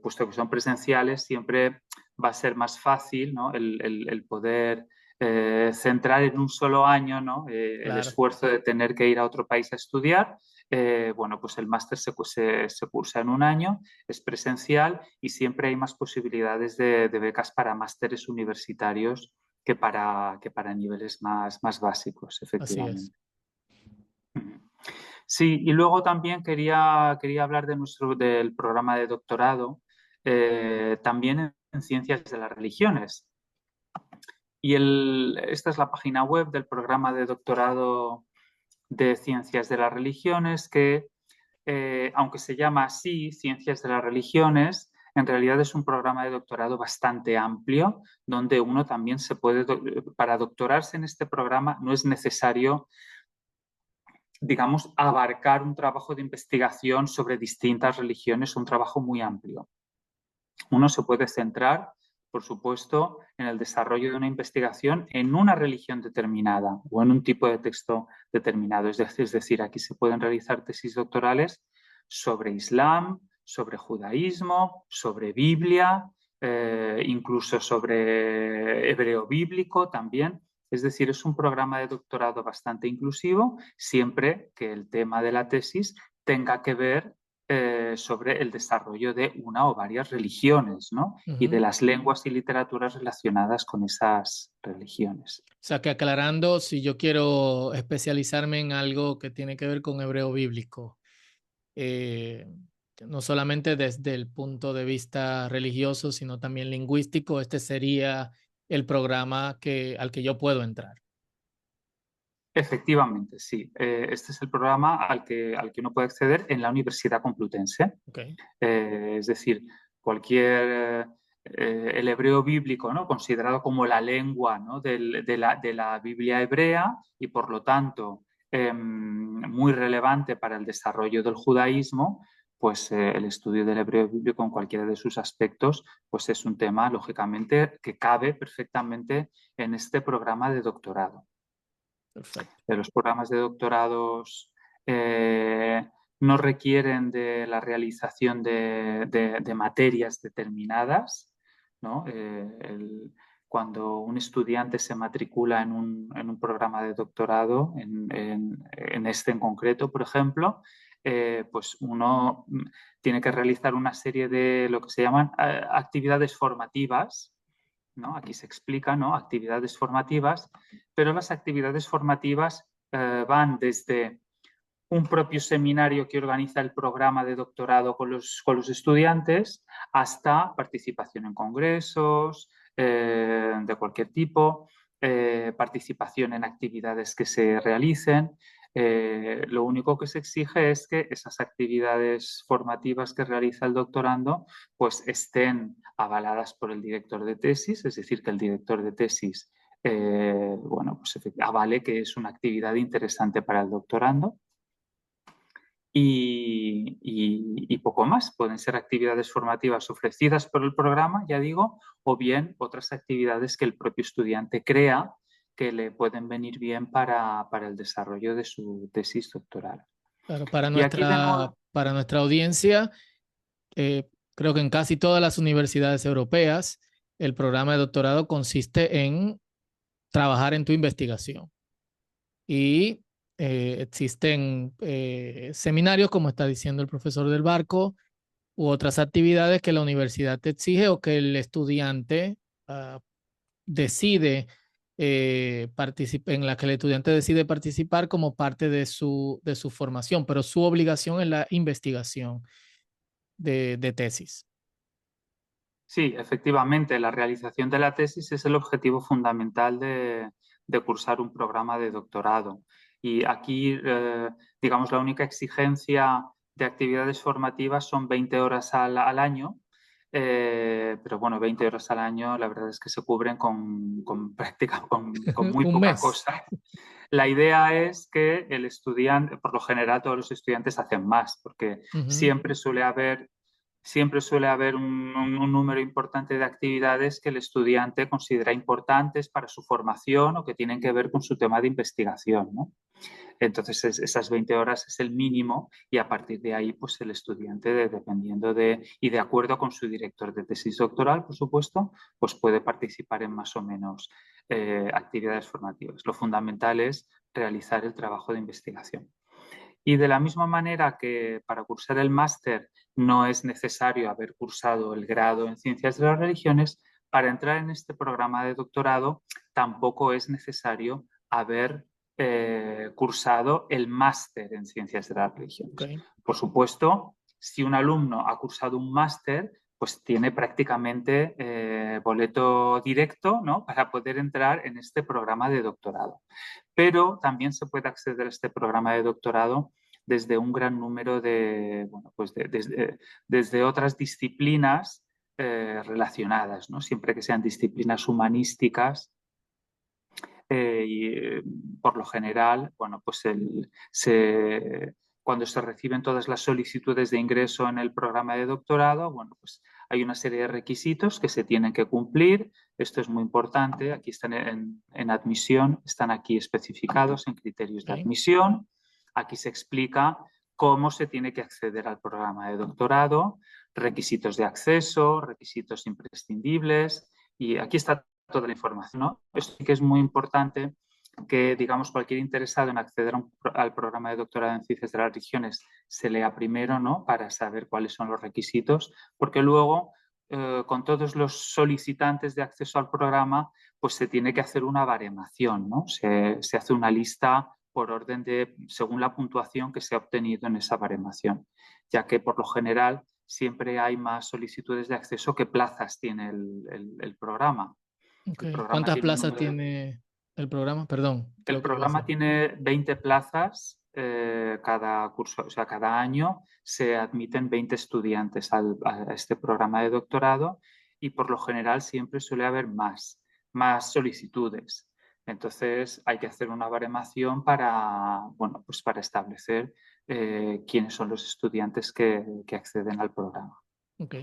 puesto que son presenciales, siempre va a ser más fácil, ¿no? El poder centrar en un solo año, ¿no? El Claro, esfuerzo de tener que ir a otro país a estudiar. Bueno, pues el máster se cursa en un año, es presencial y siempre hay más posibilidades de becas para másteres universitarios que para niveles más básicos, así es. efectivamente. Sí, y luego también quería hablar del programa de doctorado, también en ciencias de las religiones. Y esta es la página web del programa de doctorado de ciencias de las religiones, que aunque se llama así, ciencias de las religiones, en realidad es un programa de doctorado bastante amplio, donde uno también para doctorarse en este programa no es necesario, digamos, abarcar un trabajo de investigación sobre distintas religiones, un trabajo muy amplio. Uno se puede centrar, por supuesto, en el desarrollo de una investigación en una religión determinada o en un tipo de texto determinado. Es decir, aquí se pueden realizar tesis doctorales sobre Islam, sobre judaísmo, sobre Biblia, incluso sobre hebreo bíblico también. Es decir, es un programa de doctorado bastante inclusivo, siempre que el tema de la tesis tenga que ver sobre el desarrollo de una o varias religiones, ¿no? Y de Ujú. las lenguas y literaturas relacionadas con esas religiones. O sea que aclarando, si yo quiero especializarme en algo que tiene que ver con hebreo bíblico, eh, no solamente desde el punto de vista religioso, sino también lingüístico, este sería el programa al que yo puedo entrar. Efectivamente, sí. Este es el programa al que uno puede acceder en la Universidad Complutense. Okay. Es decir, cualquier el hebreo bíblico, ¿no? Considerado como la lengua, ¿no? De la Biblia hebrea y por lo tanto muy relevante para el desarrollo del judaísmo, pues el estudio del hebreo bíblico en cualquiera de sus aspectos, pues es un tema, lógicamente, que cabe perfectamente en este programa de doctorado. Perfecto. Los programas de doctorados no requieren de la realización de materias determinadas, ¿no? Cuando un estudiante se matricula en un programa de doctorado, en este en concreto, por ejemplo, pues uno tiene que realizar una serie de lo que se llaman actividades formativas, ¿no? Aquí se explica, ¿no? Actividades formativas, pero las actividades formativas van desde un propio seminario que organiza el programa de doctorado con los estudiantes hasta participación en congresos de cualquier tipo, participación en actividades que se realicen. Lo único que se exige es que esas actividades formativas que realiza el doctorando pues estén avaladas por el director de tesis, es decir, que el director de tesis bueno, pues avale que es una actividad interesante para el doctorando y poco más. Pueden ser actividades formativas ofrecidas por el programa, ya digo, o bien otras actividades que el propio estudiante crea que le pueden venir bien para el desarrollo de su tesis doctoral. Claro, Y aquí de nuevo, para nuestra audiencia, creo que en casi todas las universidades europeas, el programa de doctorado consiste en trabajar en tu investigación. Y existen seminarios, como está diciendo el profesor del barco, u otras actividades que la universidad te exige o que el estudiante decide en la que el estudiante decide participar como parte de su formación, pero su obligación es la investigación de tesis. sí, efectivamente, la realización de la tesis es el objetivo fundamental de cursar un programa de doctorado. Y aquí, digamos, la única exigencia de actividades formativas son 20 horas al año, pero bueno, 20 horas al año la verdad es que se cubren con muy Un poca mes. cosa. La idea es que el estudiante, por lo general todos los estudiantes hacen más, porque Ujú. siempre suele haber un número importante de actividades que el estudiante considera importantes para su formación o que tienen que ver con su tema de investigación, ¿no? Entonces, esas 20 horas es el mínimo y a partir de ahí, pues el estudiante, dependiendo y de acuerdo con su director de tesis doctoral, por supuesto, pues puede participar en más o menos actividades formativas. Lo fundamental es realizar el trabajo de investigación. Y de la misma manera que para cursar el máster no es necesario haber cursado el grado en Ciencias de las Religiones, para entrar en este programa de doctorado tampoco es necesario haber cursado el máster en Ciencias de las Religiones. Ok. Por supuesto, si un alumno ha cursado un máster, pues tiene prácticamente boleto directo, ¿no?, para poder entrar en este programa de doctorado. Pero también se puede acceder a este programa de doctorado desde un gran número bueno, pues desde otras disciplinas relacionadas, ¿no? Siempre que sean disciplinas humanísticas. Y por lo general, bueno, pues cuando se reciben todas las solicitudes de ingreso en el programa de doctorado, bueno, pues hay una serie de requisitos que se tienen que cumplir. Esto es muy importante. Aquí están en admisión, están aquí especificados en criterios de Ok. admisión. Aquí se explica cómo se tiene que acceder al programa de doctorado, requisitos de acceso, requisitos imprescindibles. Y aquí está toda la información, ¿no? Esto sí que es muy importante que, digamos, cualquier interesado en acceder al programa de doctorado en Ciencias de las Religiones se lea primero, ¿no?, para saber cuáles son los requisitos, porque luego, con todos los solicitantes de acceso al programa, pues se tiene que hacer una baremación, ¿no? Se hace una lista por orden según la puntuación que se ha obtenido en esa baremación, ya que por lo general siempre hay más solicitudes de acceso que plazas tiene el programa. Ok. El programa ¿Cuántas tiene un plazas número. tiene el programa? Perdón, El creo que puede ser. programa tiene 20 plazas cada curso, o sea, cada año se admiten 20 estudiantes a este programa de doctorado y por lo general siempre suele haber más solicitudes. Entonces hay que hacer una baremación para, bueno, pues para establecer quiénes son los estudiantes que acceden al programa. Ok.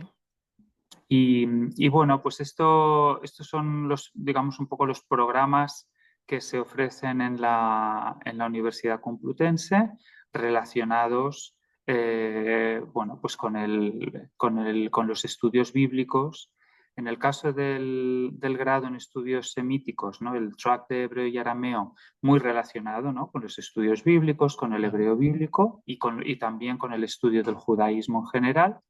Y bueno, pues estos son digamos, un poco los programas que se ofrecen en la Universidad Complutense relacionados, bueno, pues con los estudios bíblicos. En el caso del grado en estudios semíticos, ¿no?, el track de hebreo y arameo, muy relacionado, ¿no?, con los estudios bíblicos, con el Claro. hebreo bíblico y también con el estudio del judaísmo en general.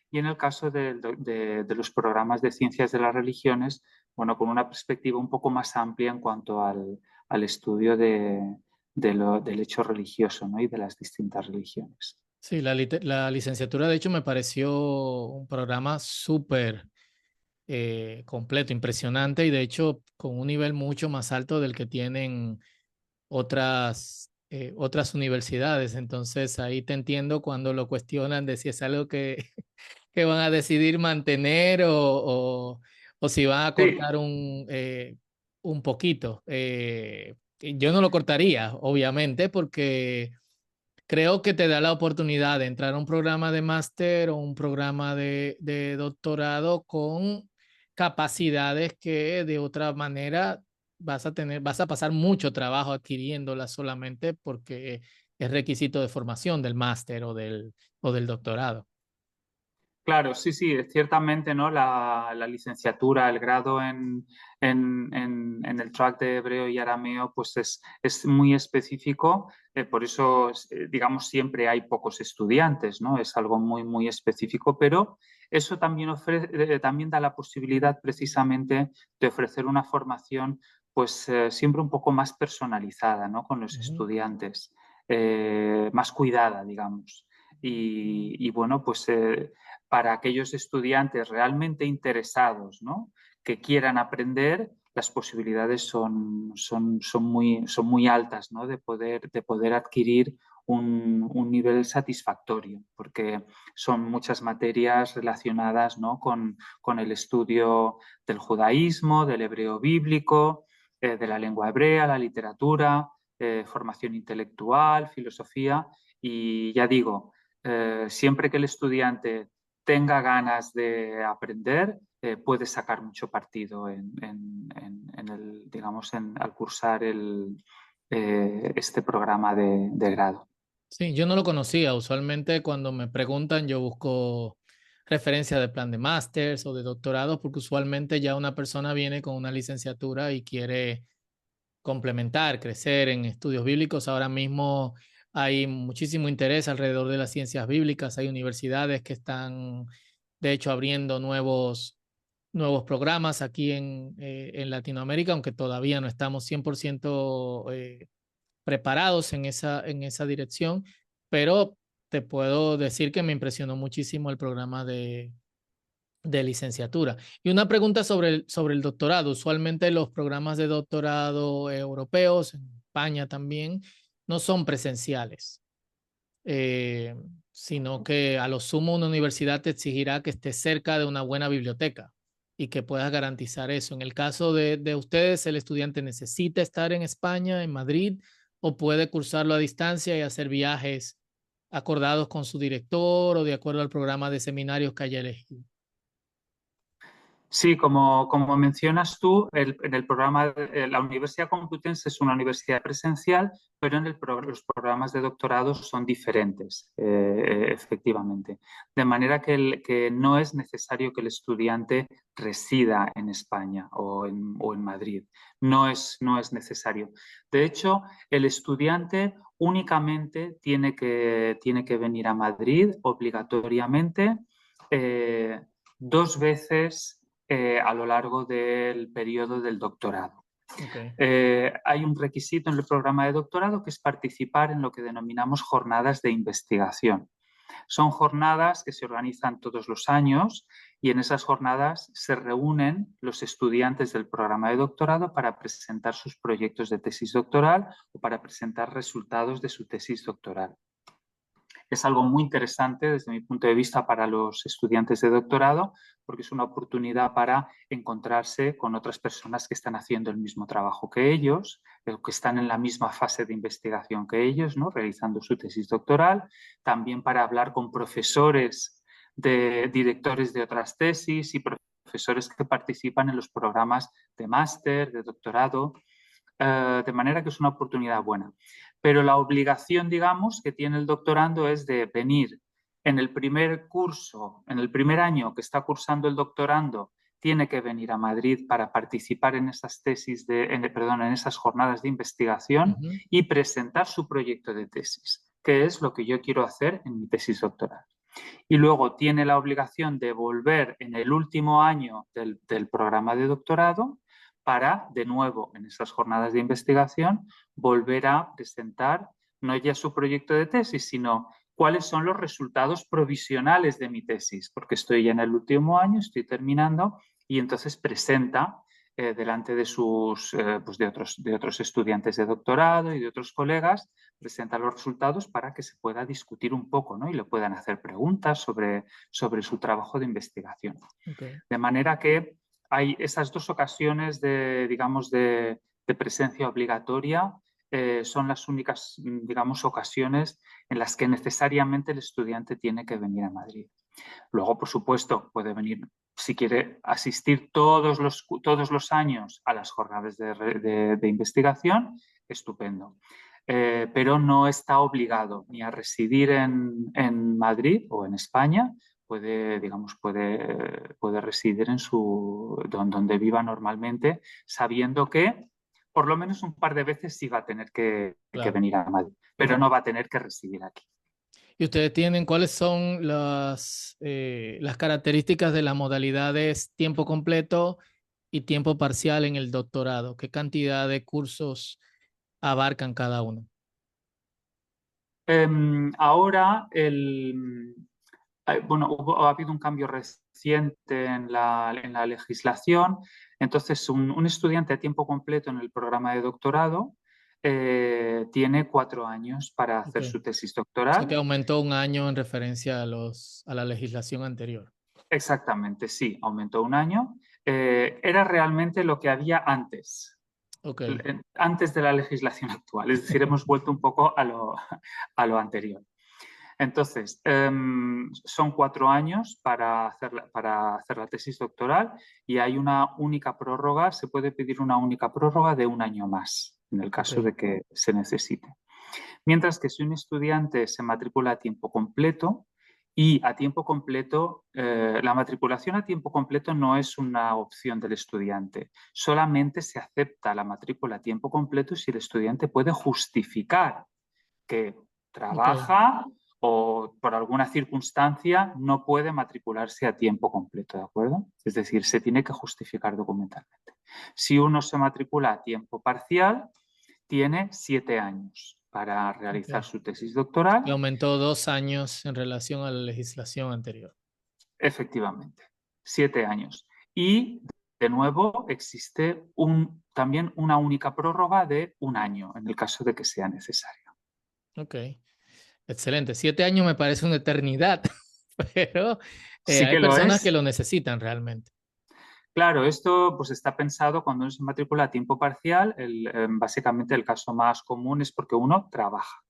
Y en el caso de los programas de ciencias de las religiones, bueno, con una perspectiva un poco más amplia en cuanto al estudio del hecho religioso, ¿no?, y de las distintas religiones. Sí, la licenciatura de hecho me pareció un programa súper completo, impresionante y de hecho con un nivel mucho más alto del que tienen otras universidades. Entonces ahí te entiendo cuando lo cuestionan de si es algo que, que van a decidir mantener o si van a Sí, cortar un poquito. Yo no lo cortaría, obviamente, porque creo que te da la oportunidad de entrar a un programa de máster o un programa de doctorado con capacidades que de otra manera vas a pasar mucho trabajo adquiriéndolas solamente porque es requisito de formación del máster o del doctorado. claro, sí, sí, ciertamente, ¿no? La licenciatura, el grado en el track de hebreo y arameo, pues es muy específico, por eso, digamos, siempre hay pocos estudiantes, ¿no? Es algo muy, muy específico, pero eso también también da la posibilidad precisamente de ofrecer una formación, pues siempre un poco más personalizada, ¿no?, con los Ujú. estudiantes, más cuidada, digamos. Y bueno, pues para aquellos estudiantes realmente interesados, ¿no?, que quieran aprender, las posibilidades son muy altas, ¿no?, de poder adquirir un nivel satisfactorio, porque son muchas materias relacionadas, ¿no?, con el estudio del judaísmo, del hebreo bíblico, de la lengua hebrea, la literatura, formación intelectual, filosofía, y ya digo, siempre que el estudiante tenga ganas de aprender, puede sacar mucho partido al cursar este programa de grado. Sí, yo no lo conocía. Usualmente cuando me preguntan, yo busco referencia de plan de másters o de doctorado, porque usualmente ya una persona viene con una licenciatura y quiere complementar, crecer en estudios bíblicos. Ahora mismo hay muchísimo interés alrededor de las ciencias bíblicas. Hay universidades que están, de hecho, abriendo nuevos programas aquí en Latinoamérica, aunque todavía no estamos 100% preparados en esa dirección, pero te puedo decir que me impresionó muchísimo el programa de licenciatura. Y una pregunta sobre el doctorado. Usualmente los programas de doctorado europeos, en España también, no son presenciales, eh, sino que a lo sumo una universidad te exigirá que estés cerca de una buena biblioteca y que puedas garantizar eso. En el caso de ustedes, el estudiante necesita estar en España, en Madrid, o puede cursarlo a distancia y hacer viajes acordados con su director o de acuerdo al programa de seminarios que haya elegido. Sí, como mencionas tú, en el programa, la Universidad Complutense es una universidad presencial, pero los programas de doctorado son diferentes, efectivamente. De manera que no es necesario que el estudiante resida en España o en Madrid. No es necesario. De hecho, el estudiante únicamente tiene que venir a Madrid obligatoriamente, 2 veces a lo largo del periodo del doctorado. Okay. Hay un requisito en el programa de doctorado que es participar en lo que denominamos jornadas de investigación. Son jornadas que se organizan todos los años y en esas jornadas se reúnen los estudiantes del programa de doctorado para presentar sus proyectos de tesis doctoral o para presentar resultados de su tesis doctoral. Es algo muy interesante desde mi punto de vista para los estudiantes de doctorado, porque es una oportunidad para encontrarse con otras personas que están haciendo el mismo trabajo que ellos, que están en la misma fase de investigación que ellos, ¿no?, realizando su tesis doctoral, también para hablar con profesores, directores de otras tesis y profesores que participan en los programas de máster, de doctorado, de manera que es una oportunidad buena. Pero la obligación, digamos, que tiene el doctorando es de venir en el primer curso, en el primer año que está cursando el doctorando, tiene que venir a Madrid para participar en esas en esas jornadas de investigación Ujú. y presentar su proyecto de tesis, que es lo que yo quiero hacer en mi tesis doctoral. Y luego tiene la obligación de volver en el último año del programa de doctorado para, de nuevo, en esas jornadas de investigación, volver a presentar no ya su proyecto de tesis, sino cuáles son los resultados provisionales de mi tesis, porque estoy ya en el último año, estoy terminando, y entonces presenta delante de pues de otros estudiantes de doctorado y de otros colegas, presenta los resultados para que se pueda discutir un poco, ¿no?, y le puedan hacer preguntas sobre su trabajo de investigación. Okay. De manera que hay esas dos ocasiones digamos, de presencia obligatoria, son las únicas, digamos, ocasiones en las que necesariamente el estudiante tiene que venir a Madrid. Luego, por supuesto, puede venir, si quiere asistir todos los años a las jornadas de investigación, estupendo. Pero no está obligado ni a residir en Madrid o en España, puede residir donde viva normalmente, sabiendo que por lo menos un par de veces sí va a tener que Claro. venir a Madrid, pero no va a tener que residir aquí. ¿Y ustedes tienen cuáles son las características de las modalidades tiempo completo y tiempo parcial en el doctorado? ¿Qué cantidad de cursos abarcan cada uno? Ahora, bueno, ha habido un cambio reciente en la legislación. Entonces, un estudiante a tiempo completo en el programa de doctorado tiene 4 años para Ok. hacer su tesis O sea que doctoral. aumentó un año en referencia a la legislación anterior. Exactamente, sí, aumentó un año. Era realmente lo que había antes, Ok, antes de la legislación actual. Es decir, hemos vuelto un poco a lo anterior. Entonces, son 4 años para hacer la tesis doctoral y hay una única prórroga, se puede pedir una única prórroga de un año más, en el ok, caso de que se necesite. Mientras que si un estudiante se matricula a tiempo completo, y a tiempo completo, la matriculación a tiempo completo no es una opción del estudiante. Solamente se acepta la matrícula a tiempo completo si el estudiante puede justificar que ok. trabaja o por alguna circunstancia no puede matricularse a tiempo completo, ¿de acuerdo? Es decir, se tiene que justificar documentalmente. Si uno se matricula a tiempo parcial, tiene 7 años para Ok. realizar su tesis Y doctoral. aumentó 2 años en relación a la legislación anterior. Efectivamente, 7 años. Y de nuevo existe también una única prórroga de un año en el caso de que sea necesario. Ok, excelente. 7 años me parece una eternidad, pero Sí hay que lo personas que es. lo necesitan realmente. Claro, esto pues está pensado cuando uno se matricula a tiempo parcial. Básicamente el caso más común es porque uno trabaja.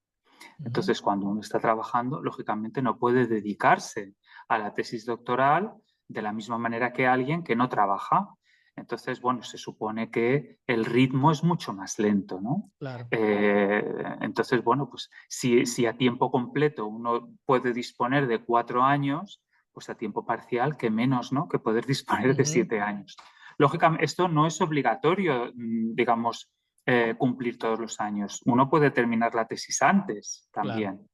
Ujú. Entonces, cuando uno está trabajando, lógicamente no puede dedicarse a la tesis doctoral de la misma manera que alguien que no trabaja. Entonces, bueno, se supone que el ritmo es mucho más lento, ¿no? Claro. Entonces, bueno, pues si a tiempo completo uno puede disponer de 4 años, pues a tiempo parcial, que menos, ¿no? Que poder disponer de Ujú. 7 años. Lógicamente, esto no es obligatorio, digamos, cumplir todos los años. Uno puede terminar la tesis antes Claro. también.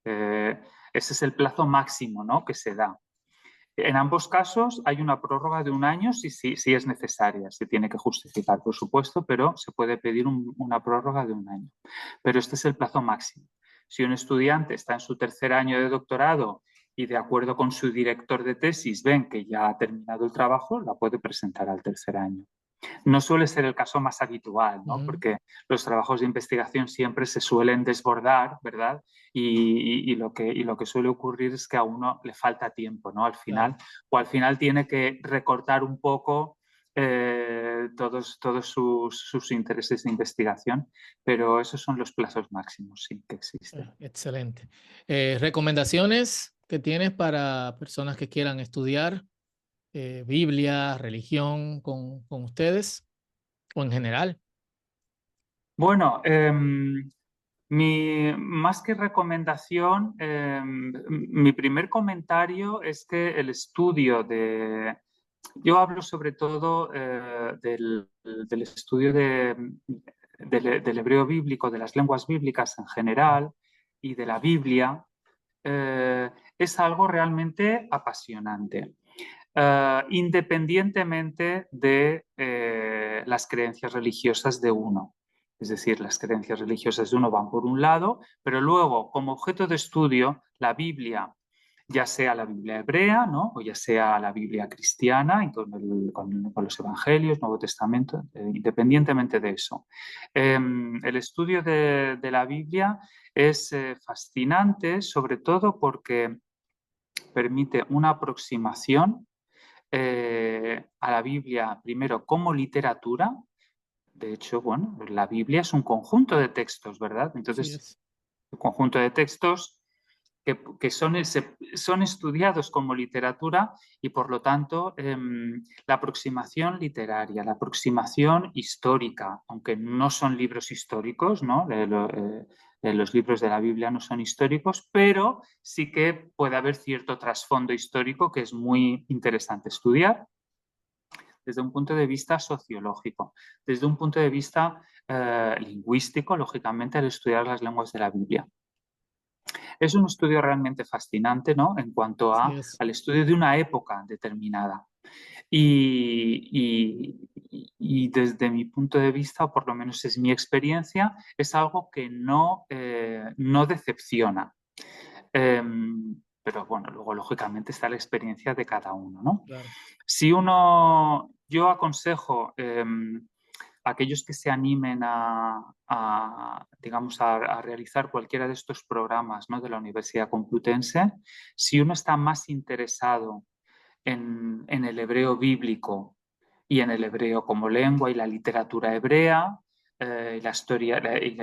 Eh, Ese es el plazo máximo, ¿no?, que se da. En ambos casos hay una prórroga de un año si es necesaria. Se tiene que justificar, por supuesto, pero se puede pedir una prórroga de un año. Pero este es el plazo máximo. Si un estudiante está en su tercer año de doctorado y de acuerdo con su director de tesis ven que ya ha terminado el trabajo, la puede presentar al tercer año. No suele ser el caso más habitual, ¿no? Ujú. Porque los trabajos de investigación siempre se suelen desbordar, ¿verdad? Lo que suele ocurrir es que a uno le falta tiempo, ¿no? Al final, Claro. o al final tiene que recortar un poco todos sus intereses de investigación, pero esos son los plazos máximos, sí, que existen. Excelente. ¿Recomendaciones que tienes para personas que quieran estudiar Biblia, religión con ustedes o en general? Bueno, más que recomendación, mi primer comentario es que el estudio yo hablo sobre todo del estudio del hebreo bíblico, de las lenguas bíblicas en general y de la Biblia, es algo realmente apasionante. Independientemente de las creencias religiosas de uno. Es decir, las creencias religiosas de uno van por un lado, pero luego, como objeto de estudio, la Biblia, ya sea la Biblia hebrea, ¿no?, o ya sea la Biblia cristiana, y con los Evangelios, Nuevo Testamento, independientemente de eso. El estudio de la Biblia es fascinante, sobre todo porque permite una aproximación a la Biblia primero como literatura. De hecho, bueno, la Biblia es un conjunto de textos, ¿verdad? Sí Entonces, es. un conjunto de textos que son estudiados como literatura y, por lo tanto, la aproximación literaria, la aproximación histórica, aunque no son libros históricos, ¿no? Los libros de la Biblia no son históricos, pero sí que puede haber cierto trasfondo histórico que es muy interesante estudiar desde un punto de vista sociológico, desde un punto de vista lingüístico, lógicamente, al estudiar las lenguas de la Biblia. Es un estudio realmente fascinante, ¿no?, en cuanto Sí es. al estudio de una época determinada. Y desde mi punto de vista, o por lo menos es mi experiencia, es algo que no decepciona. Pero bueno, luego lógicamente está la experiencia de cada uno, ¿no? Claro. Yo aconsejo aquellos que se animen digamos, a realizar cualquiera de estos programas, ¿no?, de la Universidad Complutense, si uno está más interesado en el hebreo bíblico y en el hebreo como lengua y la literatura hebrea, y la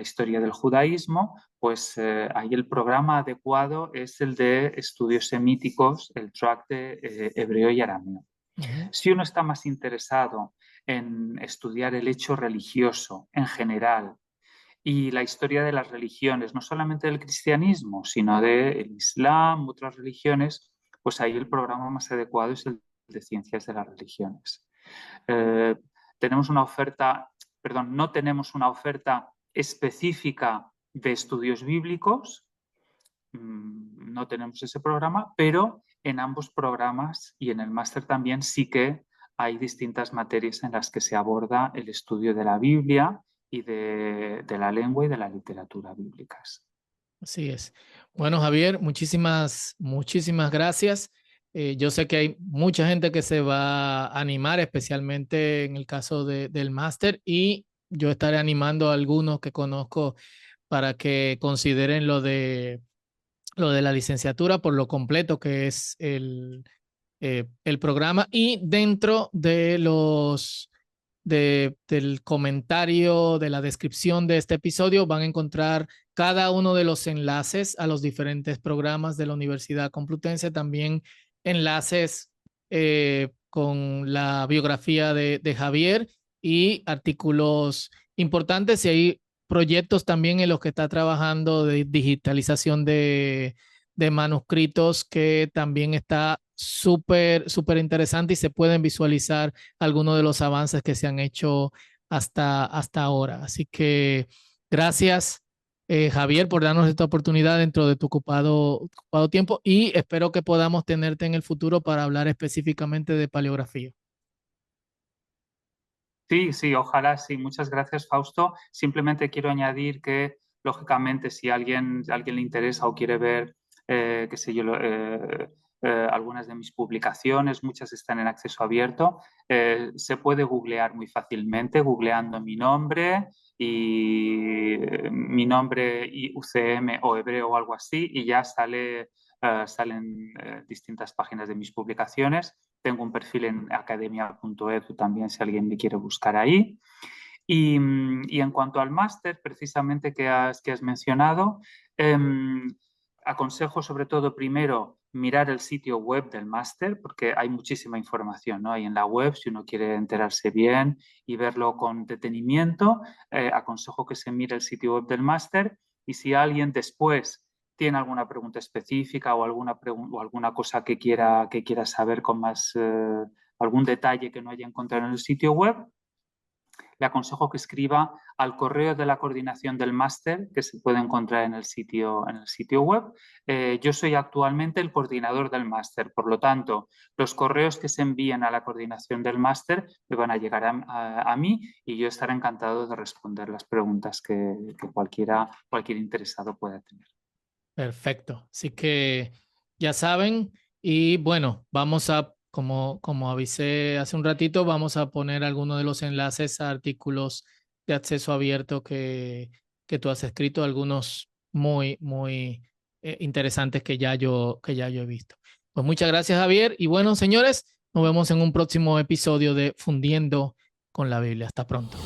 historia del judaísmo, pues ahí el programa adecuado es el de estudios semíticos, el track de hebreo y arameo. Si uno está más interesado en estudiar el hecho religioso en general y la historia de las religiones, no solamente del cristianismo, sino del Islam, otras religiones, pues ahí el programa más adecuado es el de ciencias de las religiones. Tenemos una oferta, perdón, no tenemos una oferta específica de estudios bíblicos, no tenemos ese programa, pero en ambos programas y en el máster también sí que hay distintas materias en las que se aborda el estudio de la Biblia y de la lengua y de la literatura bíblicas. Así es. Bueno, Javier, muchísimas gracias. Yo sé que hay mucha gente que se va a animar, especialmente en el caso del máster, y yo estaré animando a algunos que conozco para que consideren lo de la licenciatura por lo completo que es el programa. Y dentro de del comentario, de la descripción de este episodio, van a encontrar cada uno de los enlaces a los diferentes programas de la Universidad Complutense, también enlaces con la biografía de Javier y artículos importantes, y hay proyectos también en los que está trabajando de digitalización de manuscritos, que también está súper interesante, y se pueden visualizar algunos de los avances que se han hecho hasta ahora. Así que gracias, Javier, por darnos esta oportunidad dentro de tu ocupado tiempo, y espero que podamos tenerte en el futuro para hablar específicamente de paleografía. Sí, sí, ojalá sí. Muchas gracias, Fausto. Simplemente quiero añadir que, lógicamente, si a alguien le interesa o quiere ver, qué sé yo, algunas de mis publicaciones, muchas están en acceso abierto, se puede googlear muy fácilmente, googleando mi nombre y UCM o hebreo o algo así, y ya salen distintas páginas de mis publicaciones. Tengo un perfil en academia.edu también, si alguien me quiere buscar ahí. Y en cuanto al máster, precisamente que has mencionado, aconsejo sobre todo primero mirar el sitio web del máster, porque hay muchísima información, ¿no? Ahí en la web, si uno quiere enterarse bien y verlo con detenimiento, aconsejo que se mire el sitio web del máster, y si alguien después tiene alguna pregunta específica o alguna cosa que quiera saber con más, algún detalle que no haya encontrado en el sitio web, le aconsejo que escriba al correo de la coordinación del máster, que se puede encontrar en el sitio web. Yo soy actualmente el coordinador del máster, por lo tanto, los correos que se envíen a la coordinación del máster me van a llegar a mí, y yo estaré encantado de responder las preguntas que cualquier interesado pueda tener. Perfecto. Así que ya saben, y bueno, vamos a, como avisé hace un ratito, vamos a poner algunos de los enlaces a artículos de acceso abierto que tú has escrito, algunos muy interesantes que ya yo he visto. Pues muchas gracias, Javier. Y bueno, señores, nos vemos en un próximo episodio de Fundiendo con la Biblia. Hasta pronto.